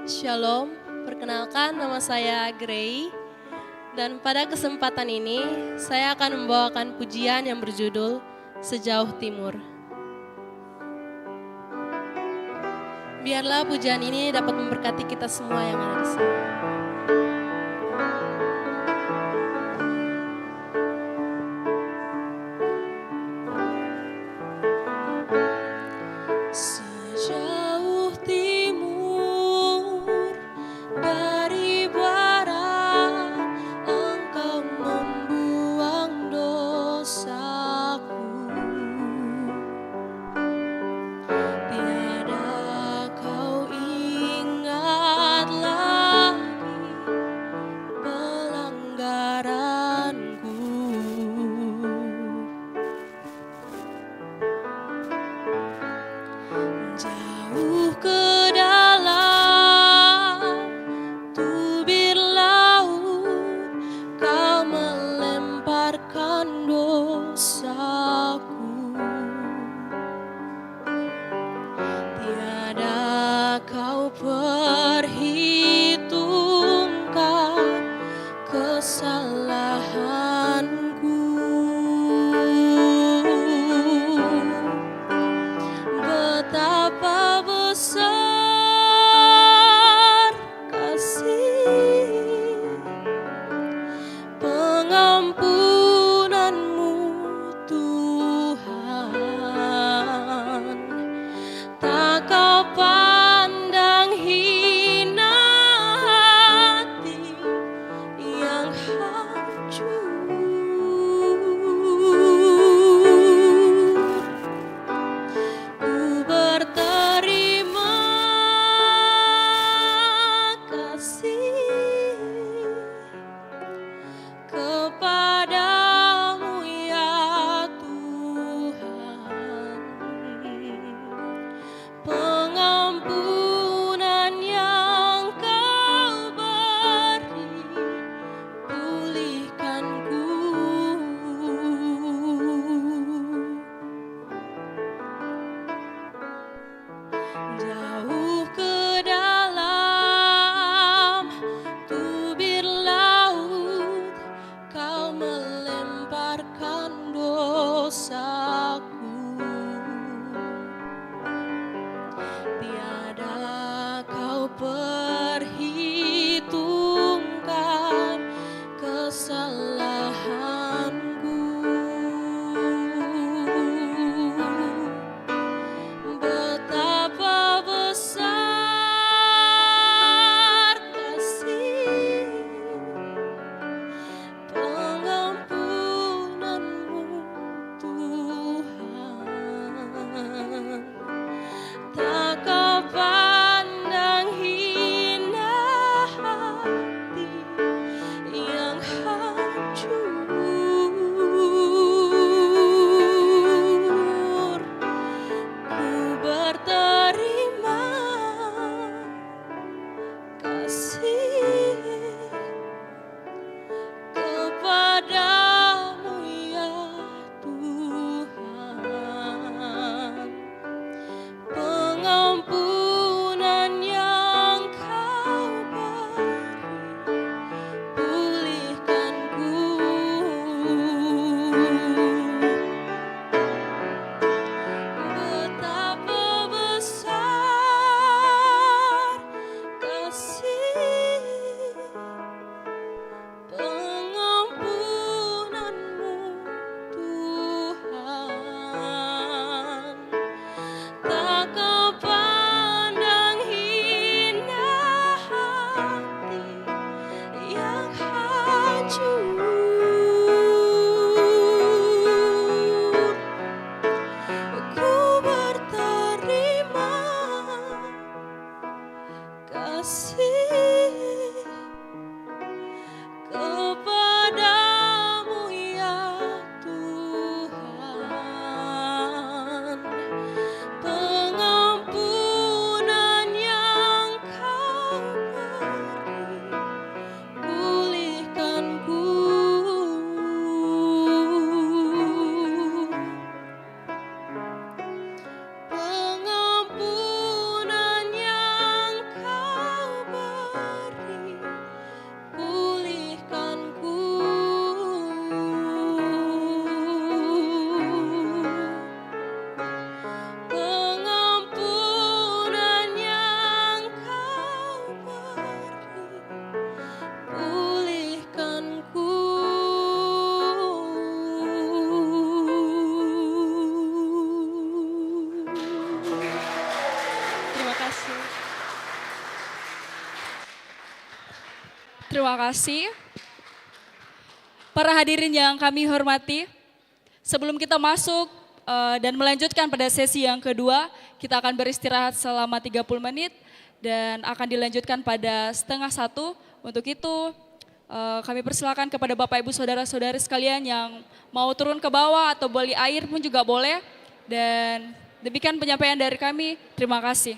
Speaker 14: Shalom, perkenalkan nama saya Grey dan pada kesempatan ini saya akan membawakan pujian yang berjudul Sejauh Timur. Biarlah pujian ini dapat memberkati kita semua yang ada di sini. Sejauh timur dari barat, Engkau membuang dosaku. Tiada Kau ingat lagi pelanggaranku. Jauh ke dalam tubir laut, Kau melemparkan dosaku. Tiada Kau perhitungkan kesalahanku. Betapa besar kasih pengampunanmu Tuhan. Tak Kau pandang
Speaker 2: Terima kasih. Para hadirin yang kami hormati, sebelum kita masuk dan melanjutkan pada sesi yang kedua, kita akan beristirahat selama 30 menit dan akan dilanjutkan pada 12:30. Untuk itu kami persilakan kepada Bapak Ibu Saudara-saudari sekalian yang mau turun ke bawah atau beli air pun juga boleh. Dan demikian penyampaian dari kami, terima kasih.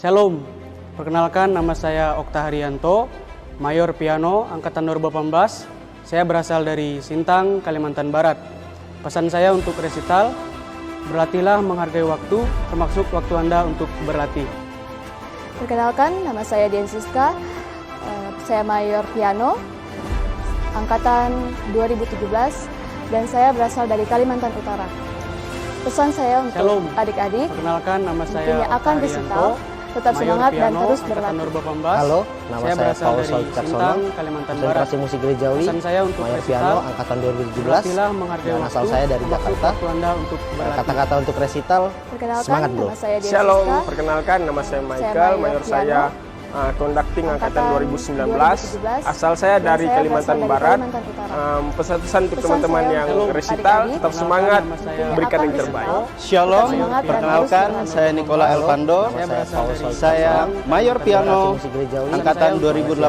Speaker 15: Shalom, perkenalkan nama saya Okta Haryanto, Mayor Piano, Angkatan 2018. Saya berasal dari Sintang, Kalimantan Barat. Pesan saya untuk resital, berlatihlah menghargai waktu, termasuk waktu Anda untuk berlatih.
Speaker 4: Perkenalkan, nama saya Dian Siska, saya Mayor Piano, Angkatan 2017, dan saya berasal dari Kalimantan Utara. Pesan saya untuk adik-adik,
Speaker 15: perkenalkan nama saya
Speaker 4: yang akan resital, tetap semangat dan terus berlatih.
Speaker 5: Halo, nama saya Paul Saul Caksono, konsentrasi musik gerejawi, Mayor Piano, Angkatan 2017, dan asal saya dari Jakarta. Kata-kata untuk resital, semangat bro.
Speaker 6: Shalom, perkenalkan nama saya Michael, Mayor saya Conducting Angkatan 2019, asal saya dari Kalimantan Barat. Pesan-pesan untuk teman-teman yang resital, tetap semangat, berikan yang terbaik.
Speaker 7: Shalom, perkenalkan saya Nicola Elvando, saya Mayor Piano Angkatan 2018,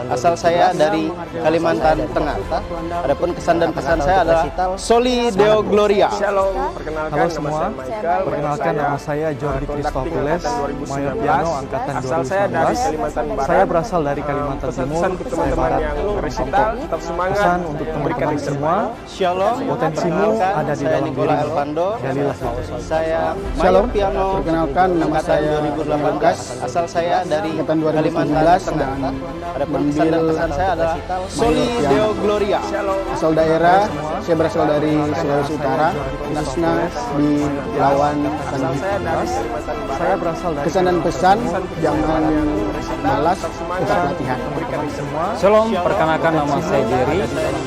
Speaker 7: asal saya dari Kalimantan Tengah. Adapun kesan dan pesan saya adalah Soli Deo Gloria.
Speaker 6: Shalom, perkenalkan
Speaker 8: Halo semua, perkenalkan nama saya Jordi Christofiles, Mayor Piano Angkatan 2019. Saya berasal dari Kalimantan Timur, saya Barat,
Speaker 6: resital, tetap semangat,
Speaker 8: untuk teman-teman semua,
Speaker 7: Shalom,
Speaker 8: potensimu ada di dalam
Speaker 7: Nicola
Speaker 8: dirimu.
Speaker 7: Elvando,
Speaker 8: Galilah itu.
Speaker 7: saya Mayor Piano,
Speaker 9: Perkenalkan, nama saya
Speaker 7: 2018, asal saya dari Kalimantan Tengah. Adapun kesan dan pesan saya adalah Soli Deo Gloria.
Speaker 9: asal daerah, saya berasal dari Sulawesi Utara, khususnya di Lawan Tanjung.
Speaker 8: Saya berasal dari
Speaker 9: Kesan dan pesan, jangan malas, tetap latihan.
Speaker 10: Shalom, perkenalkan nama saya Jerry,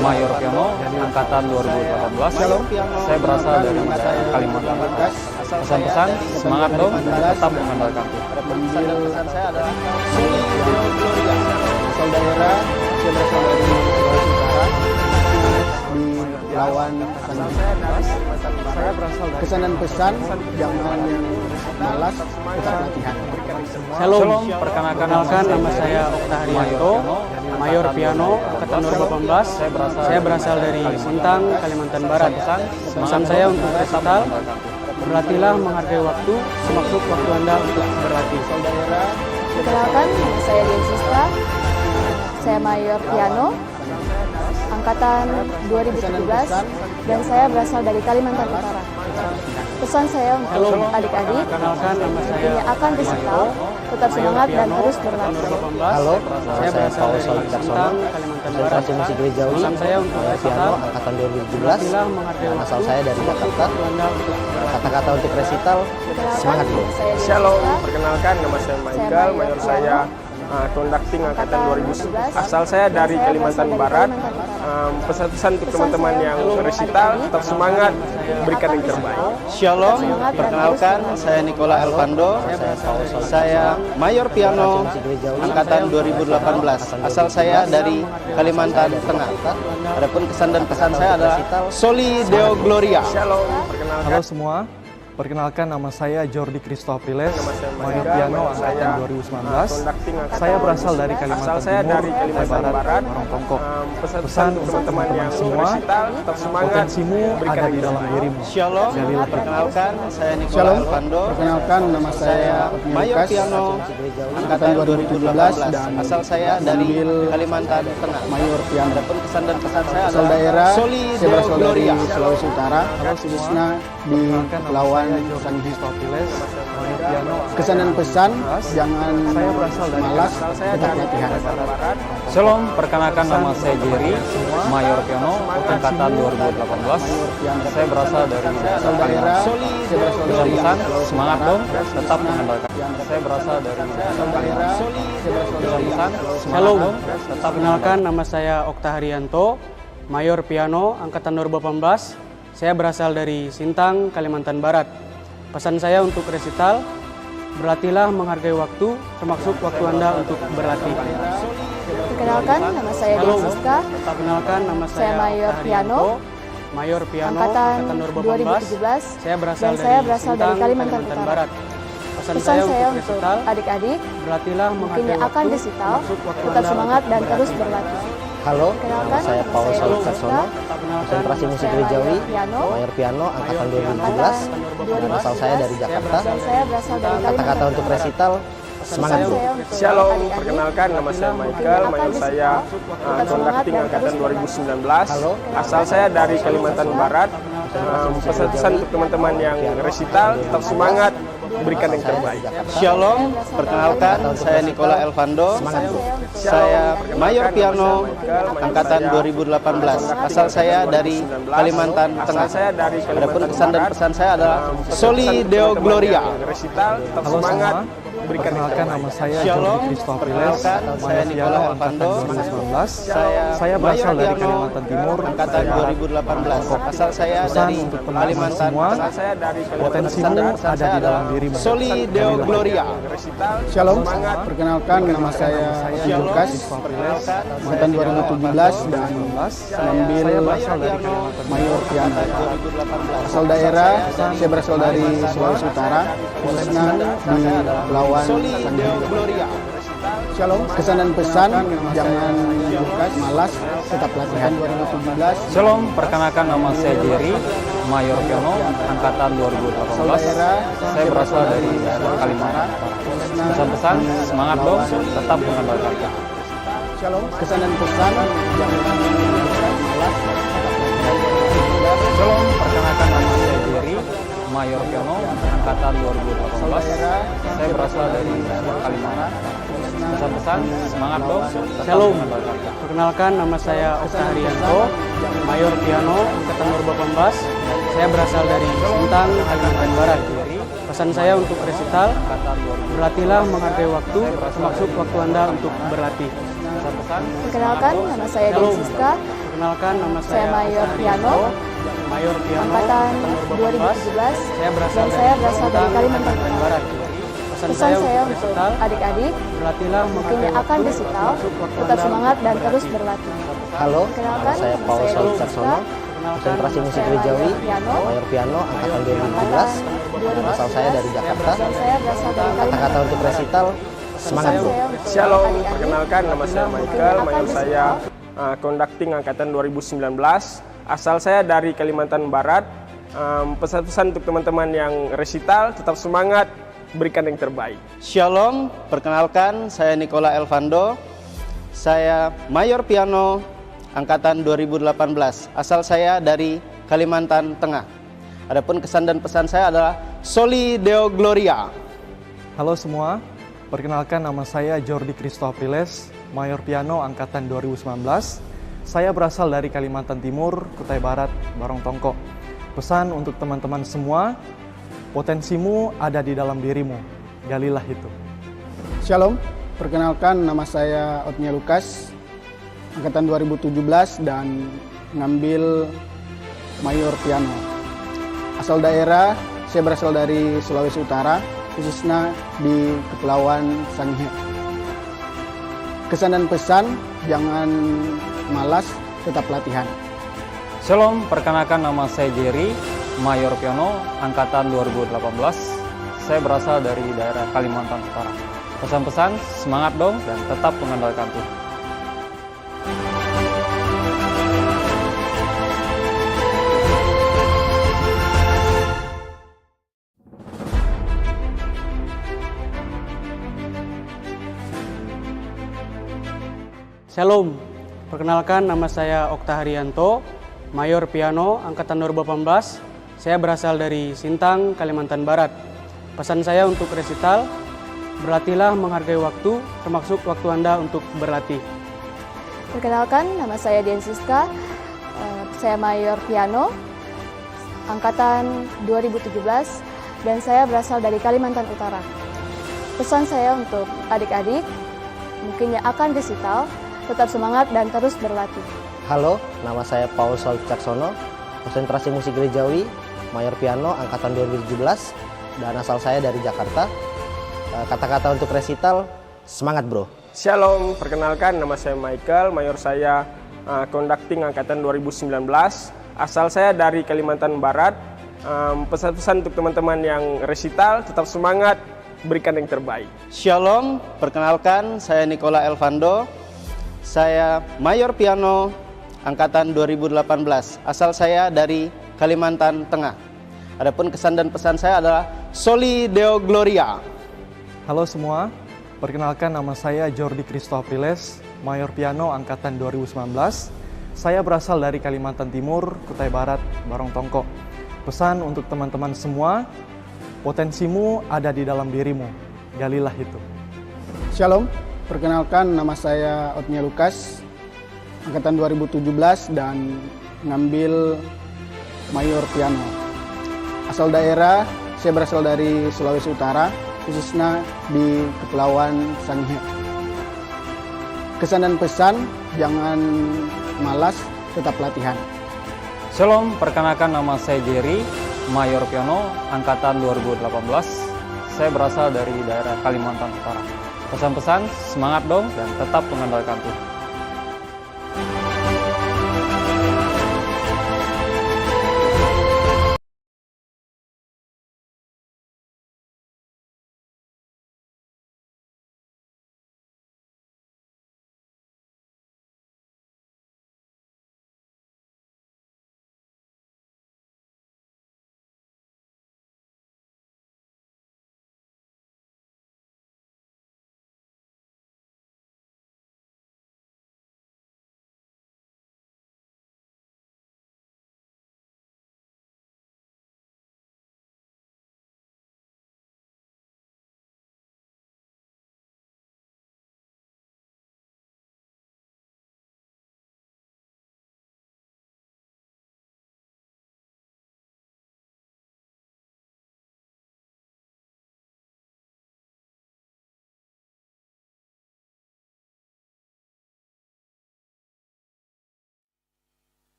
Speaker 10: Mayor Piano, Angkatan 2018. Saya berasal dari Kalimantan. Pesan-pesan, semangat dong, tetap mengandalkan Tuhan.
Speaker 7: Kesan dan pesan saya adalah Soli Deo Gloria.
Speaker 9: Asal daerah, saya berasal dari Sulawesi Utara, di Lawan Tanjung.
Speaker 8: Saya berasal dari
Speaker 9: Kesan dan pesan, jangan malas, tetap latihan.
Speaker 15: Shalom, perkenalkan nama saya Okta Haryanto, Mayor Piano, Angkatan 2018. Saya berasal dari Sintang, Kalimantan Barat. Pesan saya untuk resital, berlatihlah menghargai waktu, termasuk waktu Anda untuk berlatih.
Speaker 4: Perkenalkan, nama saya Dian Siska, saya Mayor Piano, angkatan 2017 dan saya berasal dari Kalimantan Utara. Pesan saya untuk adik-adik ini akan disetel, tetap semangat dan terus berlatih.
Speaker 5: Halo, saya Paul Saul Caksono, konsentrasi musik gerejawi, mayor piano, angkatan 2017, dan asal saya dari Jakarta. Kata-kata untuk resital, semangat bro.
Speaker 6: Shalom, perkenalkan nama saya Michael, mayor saya conducting angkatan 2000. Asal saya dari Kalimantan Barat. Pesan-pesan untuk teman-teman yang resital, tetap semangat, berikan yang terbaik.
Speaker 7: Shalom, perkenalkan saya Nicola Elvando, saya mayor piano angkatan 2018. Asal saya dari Kalimantan Tengah. Adapun kesan dan pesan saya adalah Soli Deo Gloria.
Speaker 6: Shalom,
Speaker 8: Halo semua. Perkenalkan nama saya Jordi Christopriles, mayor piano angkatan 2019. Saya berasal dari Kalimantan Timur, Barat, Barong-Tongkok. Pesan untuk teman-teman yang semua, potensimu ada di dalam dirimu.
Speaker 7: Shalom, perkenalkan saya Nicola
Speaker 9: Shalom,
Speaker 7: Elvando.
Speaker 9: perkenalkan nama saya
Speaker 7: mayor piano angkatan 2017 dan asal saya dari Kalimantan Tengah.
Speaker 9: mayor piano.
Speaker 7: Adapun kesan dan pesan saya
Speaker 9: Asal
Speaker 7: adalah
Speaker 9: daerah,
Speaker 7: Soli
Speaker 9: saya
Speaker 7: Deo
Speaker 9: berasal dari
Speaker 7: Gloria.
Speaker 9: Sulawesi Utara, khususnya di Lawan
Speaker 8: Jordi Christopriles, mayor piano.
Speaker 9: Kesan dan pesan, jangan malas, tetap latihan.
Speaker 10: Shalom, perkenalkan nama saya Jerry, mayor piano, angkatan 2018. Saya berasal dari
Speaker 9: daerah,
Speaker 10: Kalimantan. Pesan-pesan, semangat dong, tetap mengandalkan. Saya berasal dari
Speaker 9: daerah,
Speaker 10: Pesan-pesan, semangat
Speaker 15: Shalom,
Speaker 10: dong, tetap
Speaker 15: perkenalkan nama saya Okta Haryanto, mayor piano, angkatan 2018. Saya berasal dari Sintang, Kalimantan Barat. Pesan saya untuk resital, berlatihlah menghargai waktu, termasuk waktu Anda untuk berlatih.
Speaker 4: Perkenalkan, nama saya
Speaker 15: Halo,
Speaker 4: Siska,
Speaker 15: perkenalkan nama
Speaker 4: saya mayor
Speaker 15: Okta
Speaker 4: piano,
Speaker 15: Haryanto, mayor piano,
Speaker 4: angkatan
Speaker 15: angkatan
Speaker 4: 2017
Speaker 15: Saya berasal
Speaker 4: dan saya
Speaker 15: dari
Speaker 4: berasal dari
Speaker 15: Sintang,
Speaker 4: Kalimantan Utara.
Speaker 15: Barat. Pesan
Speaker 4: Pesan saya
Speaker 15: untuk
Speaker 4: untuk
Speaker 15: resital,
Speaker 4: adik-adik
Speaker 15: berlatihlah
Speaker 4: mungkin
Speaker 15: menghargai
Speaker 4: yang akan
Speaker 15: waktu,
Speaker 4: disital,
Speaker 15: termasuk waktu
Speaker 4: tetap
Speaker 15: Anda
Speaker 4: semangat
Speaker 15: untuk
Speaker 4: dan
Speaker 15: berlatih.
Speaker 4: terus berlatih.
Speaker 5: Halo,
Speaker 4: Perkenalkan,
Speaker 5: nama saya Paul
Speaker 4: nama
Speaker 5: Saul
Speaker 4: saya
Speaker 5: Caksono, konsentrasi musik gerejawi, mayor piano, angkatan 2017, dan asal saya dari Jakarta.
Speaker 4: Dan saya berasal dari
Speaker 5: Kata-kata
Speaker 4: Kalimantan
Speaker 5: untuk resital, semangat bro.
Speaker 6: Shalom, perkenalkan nama saya Michael, mayor saya conducting angkatan 2019. Asal saya dari Kalimantan Barat. Pesan-pesan untuk teman-teman yang resital, tetap semangat, berikan yang terbaik.
Speaker 7: Shalom, perkenalkan saya Nicola Elvando. Saya mayor piano angkatan 2018. Asal saya dari Kalimantan Tengah. Adapun kesan dan pesan saya adalah Soli Deo Gloria.
Speaker 6: Resital, tetap
Speaker 8: Halo
Speaker 6: semangat,
Speaker 8: semua,
Speaker 6: berikan yang
Speaker 8: perkenalkan
Speaker 6: terbaik.
Speaker 8: nama saya
Speaker 7: Shalom,
Speaker 8: Jordi Christopriles,
Speaker 7: perkenalkan saya
Speaker 8: mayor
Speaker 7: Nicola
Speaker 8: piano angkatan
Speaker 7: Elvando.
Speaker 8: 2019.
Speaker 7: Saya
Speaker 8: Saya berasal
Speaker 7: mayor
Speaker 8: dari
Speaker 7: piano
Speaker 8: Kalimantan Timur,
Speaker 7: angkatan 2018. Asal saya
Speaker 8: Pesan
Speaker 7: dari
Speaker 8: untuk teman-teman
Speaker 7: Kalimantan
Speaker 8: semua,
Speaker 7: Tengah.
Speaker 6: Saya dari
Speaker 8: potensimu ada di dalam dirimu.
Speaker 7: Soli Deo Gloria.
Speaker 9: Shalom, perkenalkan nama saya Lukas, angkatan 2017 dan mengambil mayor piano. Asal daerah, saya berasal dari Sulawesi Utara, khususnya di Lawan
Speaker 7: Gloria.
Speaker 9: Shalom, kesan dan pesan, jangan malas, tetap latihan 2017.
Speaker 10: Shalom, perkenalkan nama saya Jerry, mayor piano, angkatan 2018. Saya berasal dari Kalimantan. Pesan-pesan, semangat dong, tetap mengandalkan.
Speaker 9: Shalom, kesan dan pesan, jangan malas.
Speaker 10: Shalom, perkenalkan nama saya Jerry, mayor piano, angkatan 2018. Saya berasal dari Kalimantan. Pesan-pesan, semangat dong, tetap
Speaker 15: Shalom,
Speaker 10: mengandalkan.
Speaker 15: perkenalkan nama saya Okta Haryanto, mayor piano, angkatan 2018. Saya berasal dari Sintang, Kalimantan Barat. Pesan saya untuk resital, berlatihlah menghargai waktu, termasuk waktu Anda untuk berlatih.
Speaker 4: Perkenalkan, nama saya Siska,
Speaker 15: Perkenalkan nama
Speaker 4: saya mayor piano,
Speaker 15: mayor piano,
Speaker 4: angkatan
Speaker 15: 2018.
Speaker 4: 2017
Speaker 15: Saya berasal
Speaker 4: dan saya berasal dari Kalimantan Utara.
Speaker 15: Pesan
Speaker 4: Pesan
Speaker 15: saya
Speaker 4: saya
Speaker 15: untuk
Speaker 4: untuk
Speaker 15: resital,
Speaker 4: adik-adik
Speaker 15: berlatihlah
Speaker 4: mungkin
Speaker 15: menghargai
Speaker 4: yang akan
Speaker 15: waktu,
Speaker 4: disital,
Speaker 15: termasuk waktu
Speaker 4: tetap
Speaker 15: Anda
Speaker 4: semangat dan
Speaker 15: untuk
Speaker 4: terus
Speaker 15: berlatih.
Speaker 4: berlatih.
Speaker 5: Halo,
Speaker 4: Perkenalkan,
Speaker 5: nama saya
Speaker 4: nama
Speaker 5: Paul
Speaker 4: saya
Speaker 5: Saul
Speaker 4: Siska,
Speaker 5: Caksono, konsentrasi musik gerejawi, mayor piano, angkatan 2017, dan asal saya dari Jakarta.
Speaker 4: dan saya berasal dari
Speaker 5: Kata-kata
Speaker 4: Kalimantan.
Speaker 5: untuk resital, semangat bro.
Speaker 6: Shalom, perkenalkan nama saya Michael, mayor saya conducting angkatan 2019. Asal saya dari Kalimantan Barat. Pesan-pesan untuk teman-teman yang resital, tetap semangat, berikan yang terbaik.
Speaker 7: Shalom, perkenalkan saya Nicola Elvando. Saya mayor piano Angkatan 2018. Asal saya dari Kalimantan Tengah. Adapun kesan dan pesan saya adalah Soli Deo Gloria.
Speaker 8: Halo semua, perkenalkan nama saya Jordi Christopriles, Mayor Piano Angkatan 2019. Saya berasal dari Kalimantan Timur, Kutai Barat, Barong Tongko. Pesan untuk teman-teman semua, potensimu ada di dalam dirimu, galilah itu.
Speaker 9: Shalom, perkenalkan nama saya Otnia Lukas, Angkatan 2017 dan ngambil Mayor Piano. Asal daerah, saya berasal dari Sulawesi Utara, khususnya di Kepulauan Sangihe. Kesan dan pesan, jangan malas, tetap latihan.
Speaker 10: Shalom, perkenalkan nama saya Jerry, Mayor Piano, Angkatan 2018. Saya berasal dari daerah Kalimantan Utara. Pesan-pesan, semangat dong dan tetap mengandalkan Tuhan.
Speaker 15: Shalom, perkenalkan nama saya Okta Haryanto, Mayor Piano Angkatan 2018. Saya berasal dari Sintang, Kalimantan Barat. Pesan saya untuk resital, berlatihlah menghargai waktu, termasuk waktu Anda untuk berlatih.
Speaker 4: Perkenalkan, nama saya Dian Siska, saya Mayor Piano Angkatan 2017 dan saya berasal dari Kalimantan Utara. Pesan saya untuk adik-adik, mungkin yang akan resital, tetap semangat dan terus berlatih.
Speaker 5: Halo, nama saya Paul Saul Caksono, konsentrasi musik gerejawi, Mayor Piano Angkatan 2017, dan asal saya dari Jakarta. Kata-kata untuk resital, semangat bro.
Speaker 6: Shalom, perkenalkan nama saya Michael, Mayor saya Conducting Angkatan 2019. Asal saya dari Kalimantan Barat. Pesan-pesan untuk teman-teman yang resital, tetap semangat, berikan yang terbaik.
Speaker 7: Shalom, perkenalkan saya Nicola Elvando. Saya Mayor Piano Angkatan 2018. Asal saya dari Kalimantan Tengah. Adapun kesan dan pesan saya adalah Soli Deo Gloria.
Speaker 8: Halo semua, perkenalkan nama saya Jordi Christopriles, Mayor Piano Angkatan 2019. Saya berasal dari Kalimantan Timur, Kutai Barat, Barong Tongko. Pesan untuk teman-teman semua, potensimu ada di dalam dirimu, galilah itu.
Speaker 9: Shalom, perkenalkan nama saya Otnia Lukas, Angkatan 2017 dan ngambil Mayor Piano. Asal daerah, saya berasal dari Sulawesi Utara, khususnya di Kepulauan Sangihe. Kesan dan pesan, jangan malas, tetap latihan.
Speaker 10: Shalom, perkenalkan nama saya Jerry, Mayor Piano Angkatan 2018. Saya berasal dari daerah Kalimantan Utara. Pesan-pesan, semangat dong dan tetap mengandalkan Tuhan.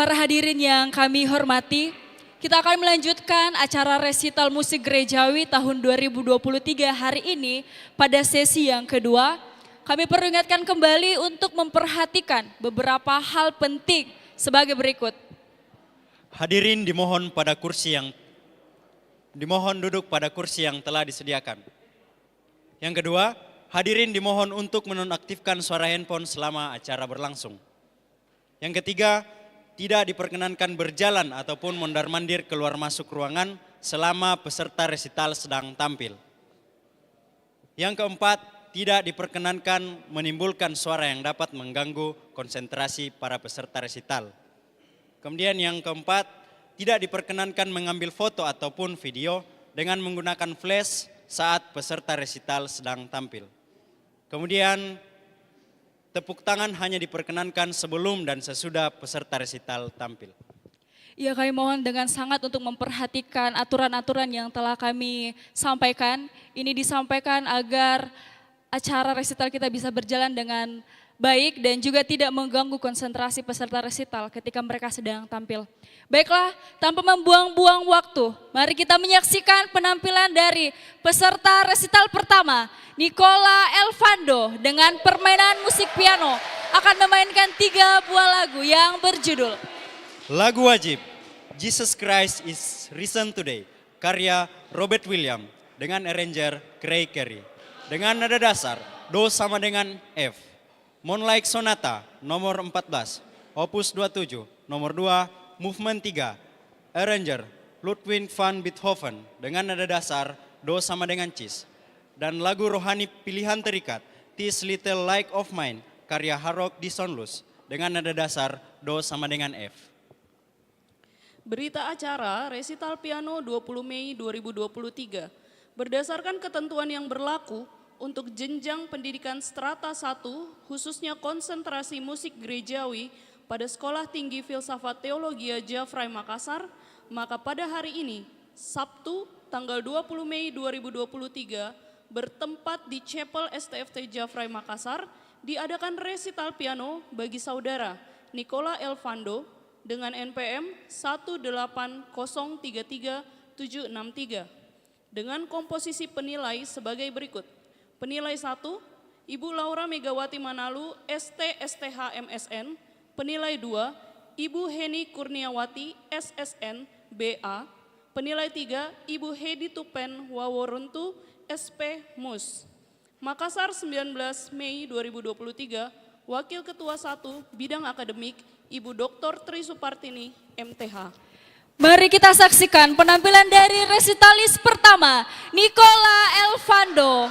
Speaker 2: Para hadirin yang kami hormati, kita akan melanjutkan acara resital musik gerejawi tahun 2023 hari ini pada sesi yang kedua. Kami perlu ingatkan kembali untuk memperhatikan beberapa hal penting sebagai berikut.
Speaker 1: Hadirin dimohon duduk pada kursi yang telah disediakan. Yang kedua, hadirin dimohon untuk menonaktifkan suara handphone selama acara berlangsung. Yang ketiga, tidak diperkenankan berjalan ataupun mondar-mandir keluar masuk ruangan selama peserta resital sedang tampil. Yang keempat, tidak diperkenankan menimbulkan suara yang dapat mengganggu konsentrasi para peserta resital. Kemudian yang keempat, tidak diperkenankan mengambil foto ataupun video dengan menggunakan flash saat peserta resital sedang tampil. Kemudian tepuk tangan hanya diperkenankan sebelum dan sesudah peserta resital tampil.
Speaker 2: Ya, kami mohon dengan sangat untuk memperhatikan aturan-aturan yang telah kami sampaikan. Ini disampaikan agar acara resital kita bisa berjalan dengan baik dan juga tidak mengganggu konsentrasi peserta resital ketika mereka sedang tampil. Baiklah, tanpa membuang-buang waktu, mari kita menyaksikan penampilan dari peserta resital pertama, Nicola Elfando dengan permainan musik piano akan memainkan 3 buah lagu yang berjudul
Speaker 1: Lagu wajib, Jesus Christ is Risen Today, karya Robert Williams dengan arranger Craig Carey. Dengan nada dasar, Do sama dengan F. Moonlight Sonata nomor 14, opus 27, nomor 2, movement 3, arranger Ludwig van Beethoven dengan nada dasar Do sama dengan Cis. Dan lagu rohani pilihan terikat, This Little Light of Mine, karya Harok Disonlus dengan nada dasar Do sama dengan F.
Speaker 12: Berita acara resital piano 20 Mei 2023. Berdasarkan ketentuan yang berlaku untuk jenjang pendidikan strata 1, khususnya konsentrasi musik gerejawi pada Sekolah Tinggi Filsafat Teologia Jafrai Makassar, maka pada hari ini, Sabtu tanggal 20 Mei 2023, bertempat di Chapel STFT Jafrai Makassar, diadakan resital piano bagi saudara Nicola Elfando dengan NPM 1803363 dengan komposisi penilai sebagai berikut. Penilai 1, Ibu Laura Megawati Manalu, ST/STH MSN. Penilai 2, Ibu Heni Kurniawati, SSN BA. Penilai 3, Ibu Hedi Tupen Waworuntu, SP MUS. Makassar 19 Mei 2023, Wakil Ketua 1 Bidang Akademik, Ibu Dr. Tri Supartini, MTH.
Speaker 2: Mari kita saksikan penampilan dari resitalis pertama, Nicola Elfando.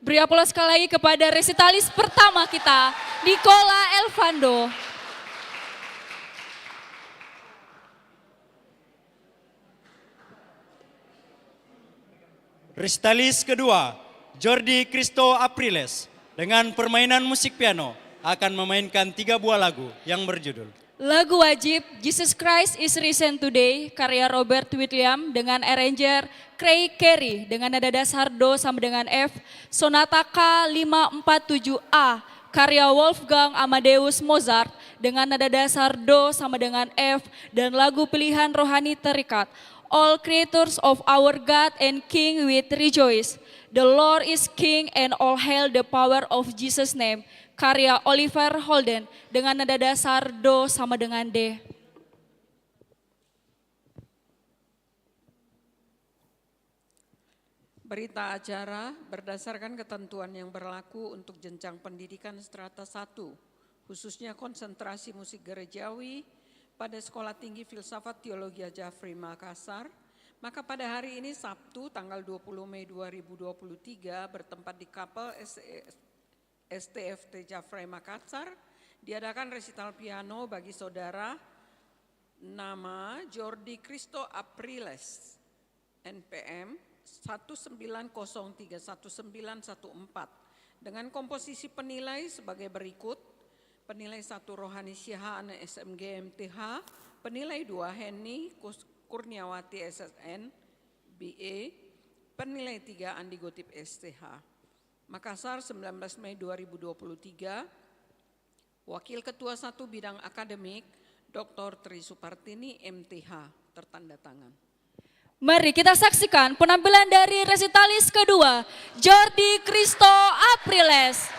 Speaker 2: Beri aplaus sekali lagi kepada resitalis pertama kita, Nicola Elvando.
Speaker 1: Resitalis kedua, Jordi Cristo Apriles dengan permainan musik piano akan memainkan 3 buah lagu yang berjudul
Speaker 2: Lagu wajib Jesus Christ is Risen Today karya Robert Williams dengan arranger Craig Carey dengan nada dasar Do sama dengan F, Sonata K547A karya Wolfgang Amadeus Mozart dengan nada dasar Do sama dengan F, dan lagu pilihan rohani terikat All creatures of our God and King with rejoice. The Lord is King and all hail the power of Jesus' name. Karya Oliver Holden dengan nada dasar Do sama dengan D.
Speaker 16: Berita acara berdasarkan ketentuan yang berlaku untuk jenjang pendidikan strata 1, khususnya konsentrasi musik gerejawi pada Sekolah Tinggi Filsafat Teologi Jafri Makassar, maka pada hari ini Sabtu tanggal 20 Mei 2023 bertempat di Kapel STFT Jafri Makassar diadakan resital piano bagi saudara nama Jordi Cristo Apriles NPM 190319114 dengan komposisi penilai sebagai berikut: penilai 1 Rohani Syahaan SMG MTH, penilai 2 Heni Kurniawati SSN BA, penilai 3 Andi Gotip STH. Makassar 19 Mei 2023, Wakil Ketua 1 Bidang Akademik Dr. Tri Supartini MTH, tertanda tangan.
Speaker 2: Mari kita saksikan penampilan dari resitalis kedua, Jordi Cristo Apriles.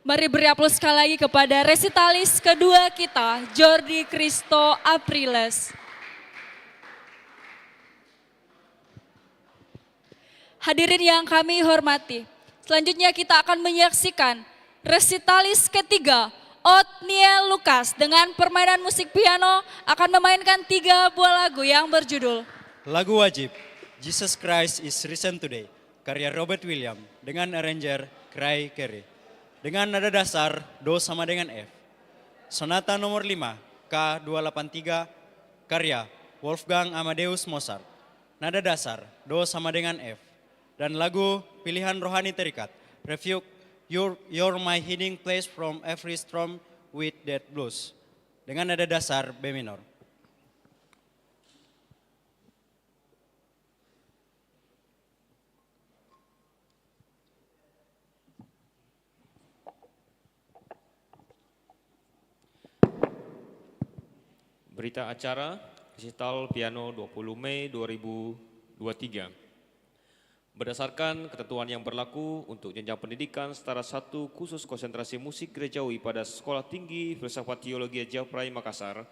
Speaker 2: Mari beri aplaus sekali lagi kepada resitalis kedua kita, Jordi Kristo Apriles. Hadirin yang kami hormati, selanjutnya kita akan menyaksikan resitalis ketiga, Otniel Lukas dengan permainan musik piano akan memainkan 3 buah lagu yang berjudul
Speaker 1: Lagu wajib, Jesus Christ is Risen Today, karya Robert Williams dengan arranger Craig Carey. Dengan nada dasar Do sama dengan F. Sonata nomor 5, K283, karya Wolfgang Amadeus Mozart. Nada dasar Do sama dengan F. Dan lagu pilihan rohani terikat, Refuge, You're My Hiding Place from Every Storm with That Blues. Dengan nada dasar B minor.
Speaker 11: Berita acara resital piano 20 Mei 2023. Berdasarkan ketentuan yang berlaku untuk jenjang pendidikan setara 1 khusus konsentrasi musik gerejawi pada Sekolah Tinggi Filsafat Teologi Japrai Makassar,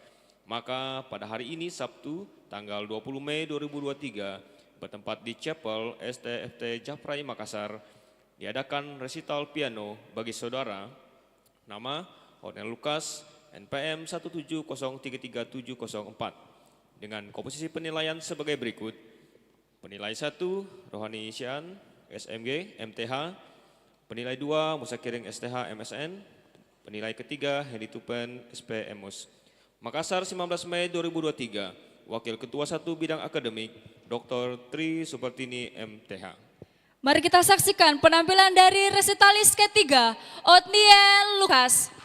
Speaker 11: maka pada hari ini Sabtu tanggal 20 Mei 2023 bertempat di Chapel STFT Japrai Makassar diadakan resital piano bagi saudara nama Otniel Lukas NPM 170333704 dengan komposisi penilaian sebagai berikut. Penilai 1, Rohani Isyan, SMG, MTH. Penilai 2, Musa Kiring STH, MSN. Penilai ketiga, Hedi Tupen, SP, MUS. Makassar, 19 Mei 2023. Wakil Ketua 1 Bidang Akademik, Dr. Tri Supertini, MTH.
Speaker 2: Mari kita saksikan penampilan dari resitalis ketiga, Otniel Lukas.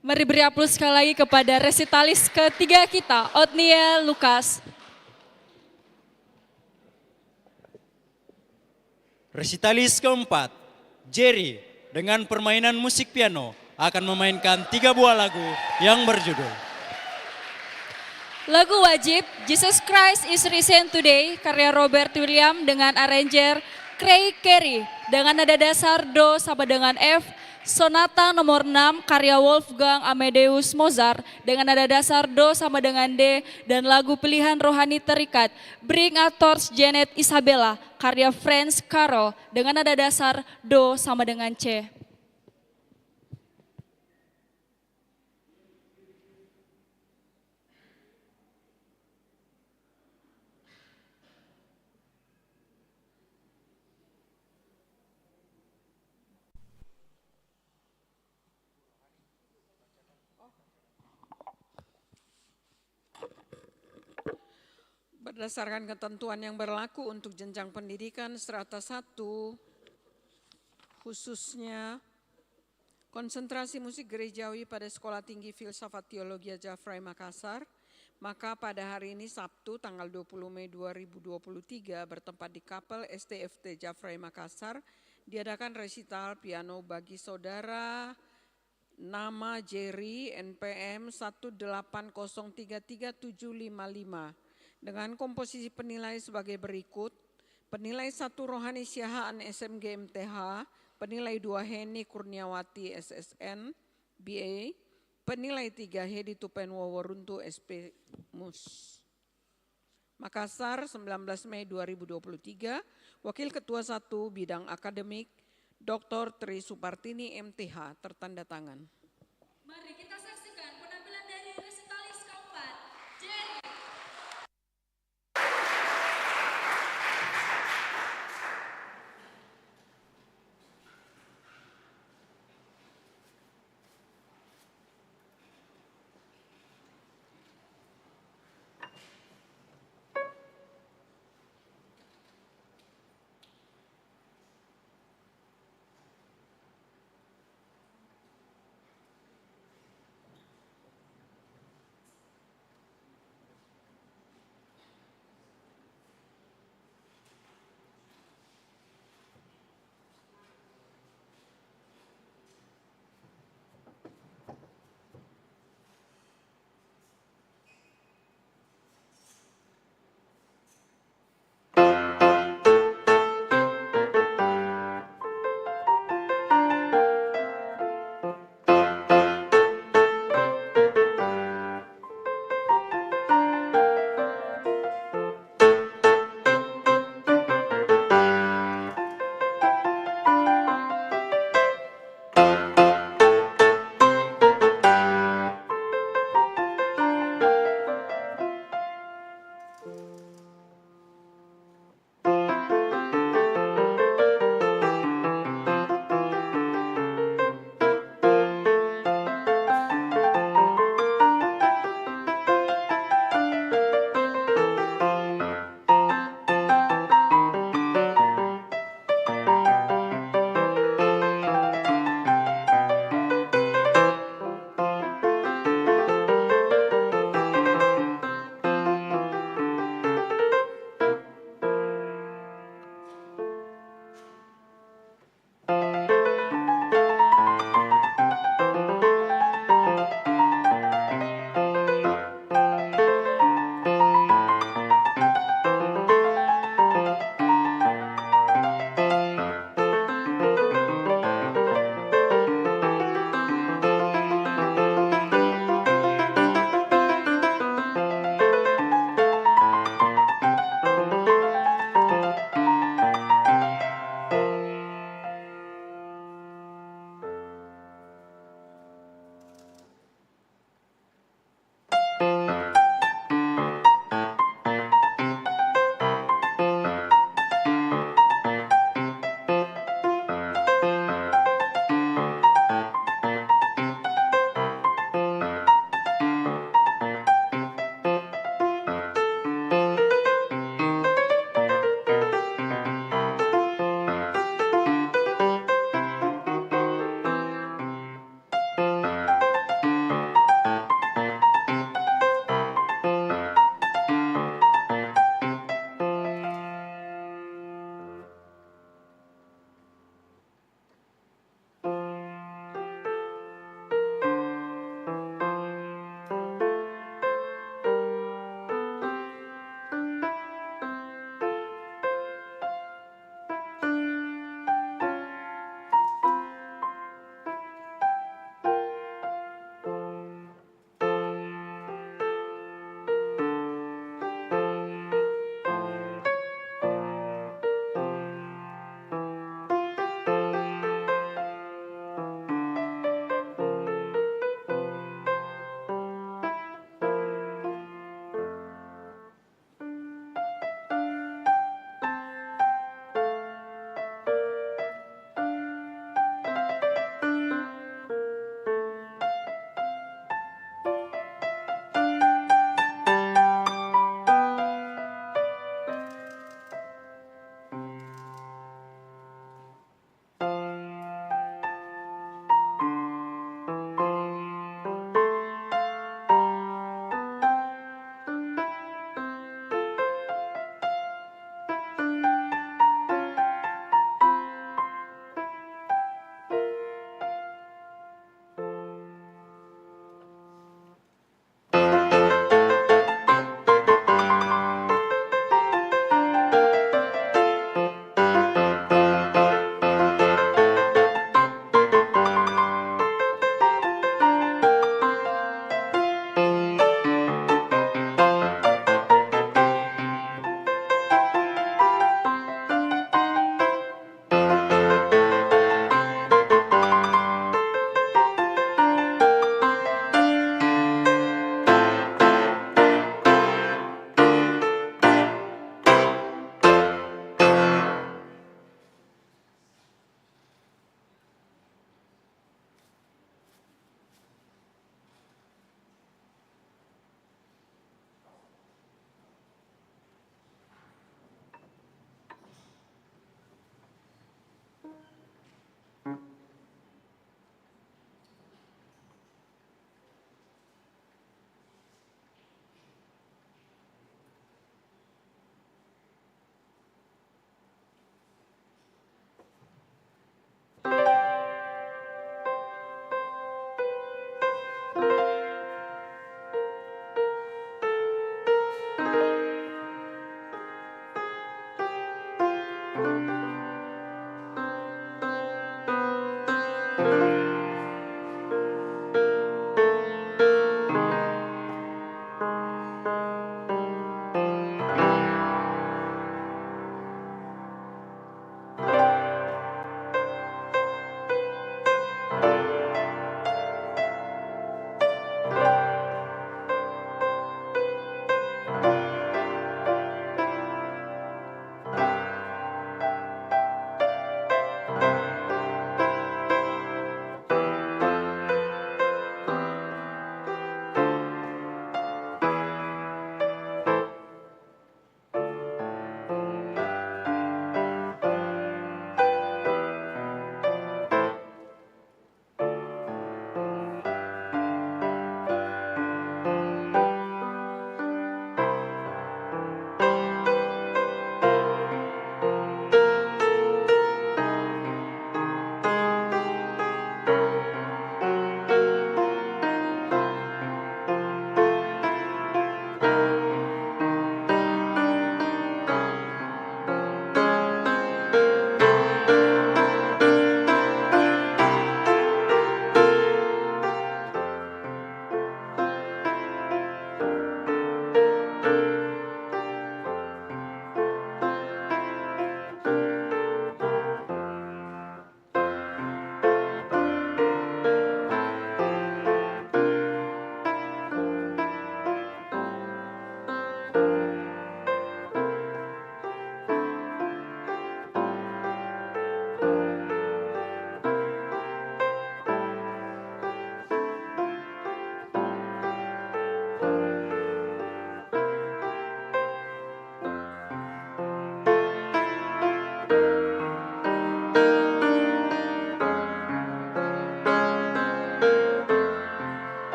Speaker 2: Mari beri aplaus sekali lagi kepada resitalis ketiga kita, Otniel Lukas.
Speaker 1: Resitalis keempat, Jerry dengan permainan musik piano akan memainkan 3 buah lagu yang berjudul
Speaker 2: Lagu wajib Jesus Christ is Risen Today karya Robert Williams dengan arranger Craig Carey dengan nada dasar Do sama dengan F, Sonata nomor 6 karya Wolfgang Amadeus Mozart dengan nada dasar Do sama dengan D, dan lagu pilihan rohani terikat Bring a Torch Janet Isabella karya Franz Caro dengan nada dasar Do sama dengan C.
Speaker 16: Berdasarkan ketentuan yang berlaku untuk jenjang pendidikan strata 1, khususnya konsentrasi musik gerejawi pada Sekolah Tinggi Filsafat Teologi Jafrai Makassar, maka pada hari ini Sabtu tanggal 20 Mei 2023 bertempat di Kapel STFT Jafrai Makassar diadakan resital piano bagi saudara nama Jerry NPM 180337555 dengan komposisi penilai sebagai berikut: penilai 1 Rohani Syahaan SMG MTH, penilai 2 Heni Kurniawati SSN BA, penilai 3 Hedi Tupen Waworuntu SP MUS. Makassar 19 Mei 2023, Wakil Ketua 1 Bidang Akademik Dr. Tri Supartini MTH tertanda tangan.
Speaker 2: Mari kita saksikan penampilan dari resitalis keempat, Jerry.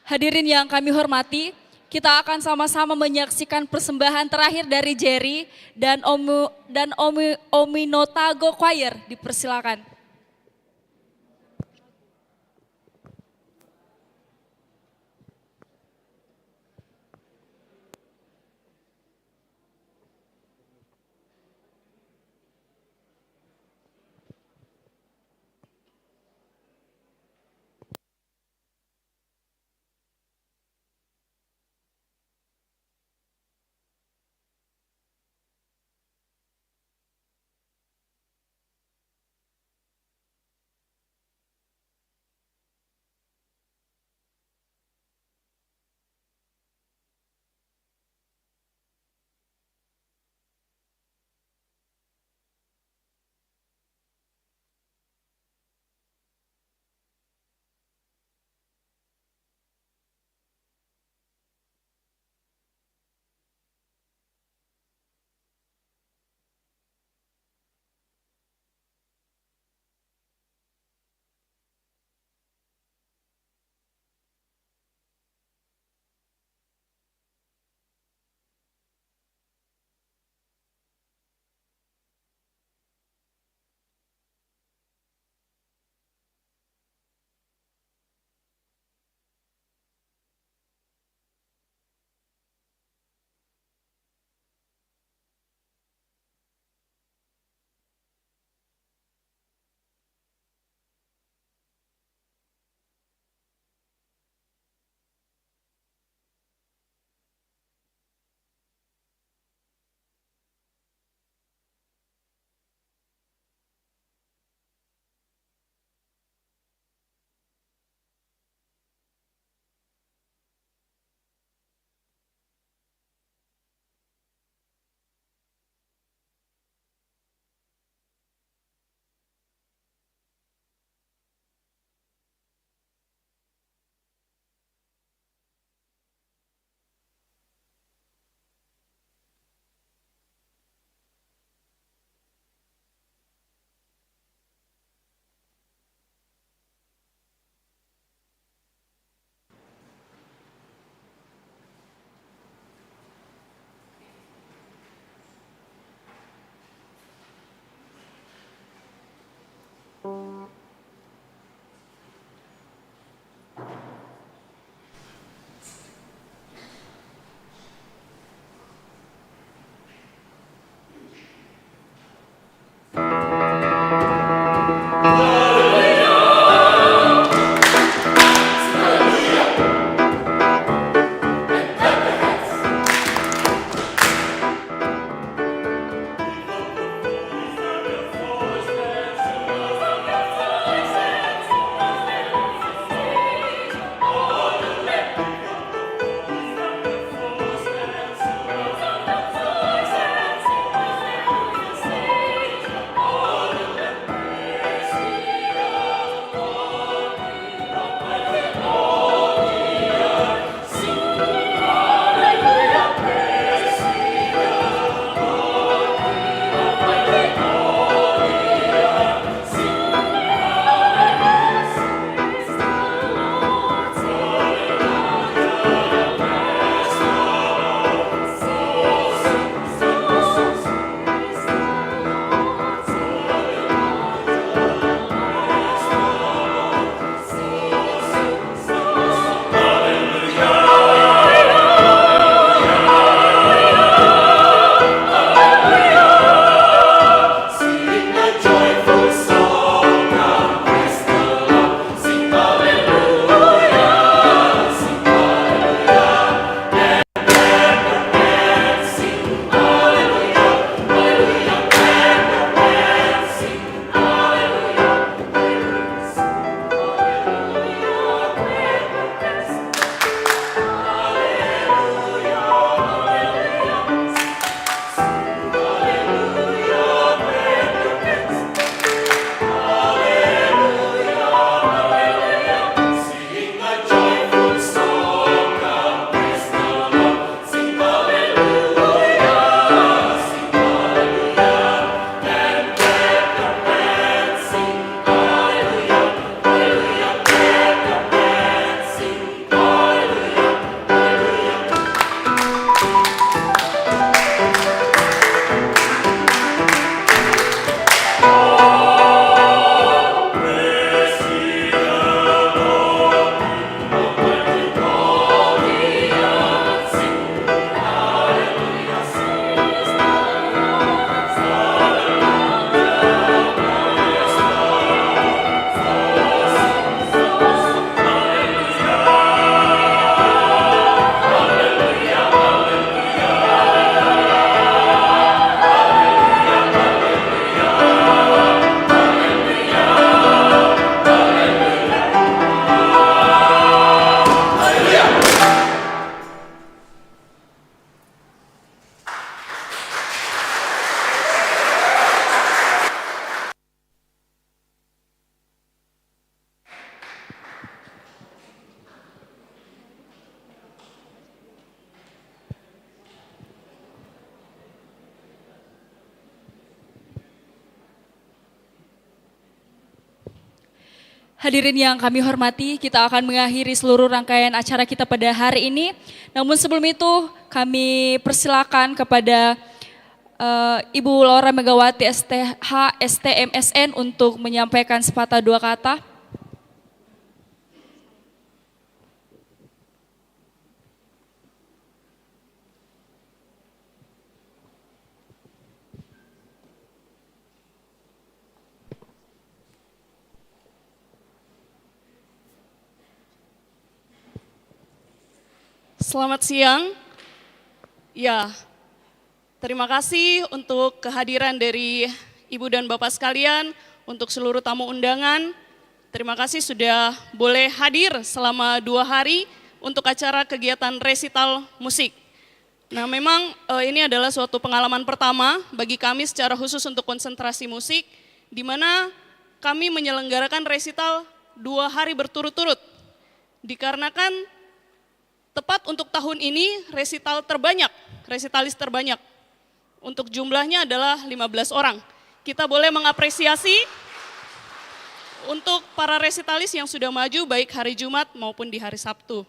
Speaker 2: Hadirin yang kami hormati, kita akan sama-sama menyaksikan persembahan terakhir dari Jerry dan Ominotago Choir. Dipersilakan. Hadirin yang kami hormati, kita akan mengakhiri seluruh rangkaian acara kita pada hari ini. Namun sebelum itu kami persilakan kepada Ibu Laura Megawati STH STMSN untuk menyampaikan sepatah dua kata.
Speaker 12: Selamat siang. Ya, terima kasih untuk kehadiran dari Ibu dan Bapak sekalian, untuk seluruh tamu undangan. Terima kasih sudah boleh hadir selama 2 hari untuk acara kegiatan resital musik. Nah, memang ini adalah suatu pengalaman pertama bagi kami secara khusus untuk konsentrasi musik, di mana kami menyelenggarakan resital 2 hari berturut-turut. Dikarenakan tepat untuk tahun ini resitalis terbanyak. Untuk jumlahnya adalah 15 orang. Kita boleh mengapresiasi untuk para resitalis yang sudah maju baik hari Jumat maupun di hari Sabtu.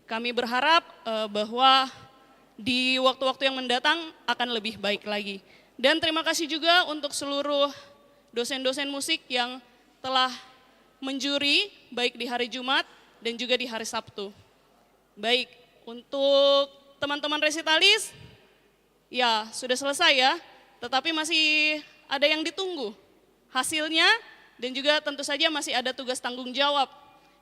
Speaker 12: Kami berharap bahwa di waktu-waktu yang mendatang akan lebih baik lagi. Dan terima kasih juga untuk seluruh dosen-dosen musik yang telah menjuri baik di hari Jumat dan juga di hari Sabtu. Baik, untuk teman-teman resitalis, ya sudah selesai ya, tetapi masih ada yang ditunggu hasilnya dan juga tentu saja masih ada tugas tanggung jawab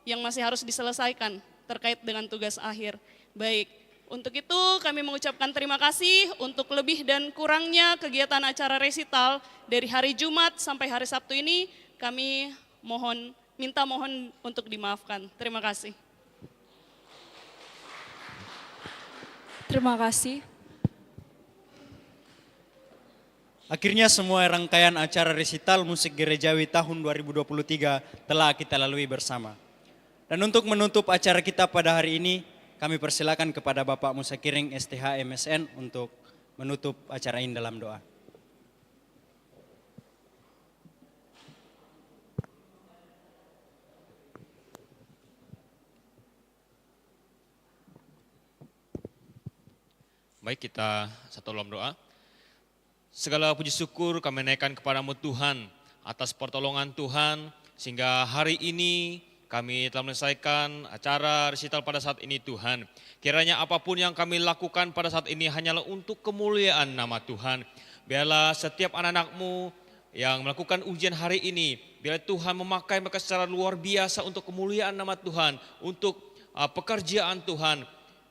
Speaker 12: yang masih harus diselesaikan terkait dengan tugas akhir. Baik, untuk itu kami mengucapkan terima kasih untuk lebih dan kurangnya kegiatan acara resital dari hari Jumat sampai hari Sabtu ini, kami minta mohon untuk dimaafkan. Terima kasih.
Speaker 2: Terima kasih.
Speaker 1: Akhirnya semua rangkaian acara resital musik gerejawi tahun 2023 telah kita lalui bersama. Dan untuk menutup acara kita pada hari ini, kami persilakan kepada Bapak Musakiring STH MSN untuk menutup acara ini dalam doa.
Speaker 11: Baik, kita satu dalam doa. Segala puji syukur kami naikkan kepadamu Tuhan atas pertolongan Tuhan sehingga hari ini kami telah menyelesaikan acara resital pada saat ini Tuhan. Kiranya apapun yang kami lakukan pada saat ini hanyalah untuk kemuliaan nama Tuhan. Biarlah setiap anak-anak-Mu yang melakukan ujian hari ini, biarlah Tuhan memakai mereka secara luar biasa untuk kemuliaan nama Tuhan, untuk pekerjaan Tuhan.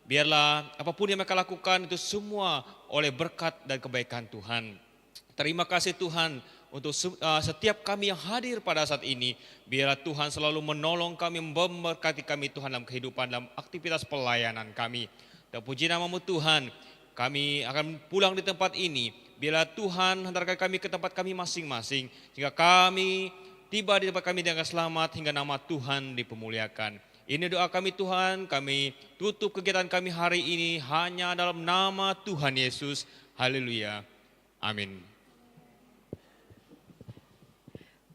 Speaker 11: Biarlah apapun yang mereka lakukan itu semua oleh berkat dan kebaikan Tuhan. Terima kasih Tuhan untuk setiap kami yang hadir pada saat ini. Biarlah Tuhan selalu menolong kami, memberkati kami Tuhan dalam kehidupan, dalam aktivitas pelayanan kami. Dan puji nama-Mu Tuhan, kami akan pulang di tempat ini. Biarlah Tuhan hantarkan kami ke tempat kami masing-masing. Sehingga kami tiba di tempat kami dengan selamat hingga nama Tuhan dipemuliakan. Ini doa kami Tuhan, kami tutup kegiatan kami hari ini hanya dalam nama Tuhan Yesus. Haleluya. Amin.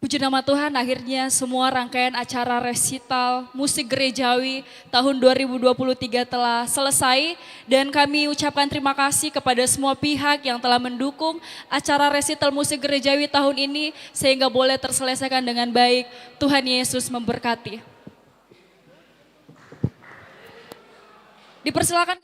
Speaker 2: Puji nama Tuhan, akhirnya semua rangkaian acara resital musik gerejawi tahun 2023 telah selesai. Dan kami ucapkan terima kasih kepada semua pihak yang telah mendukung acara resital musik gerejawi tahun ini sehingga boleh terselesaikan dengan baik. Tuhan Yesus memberkati. Dipersilakan.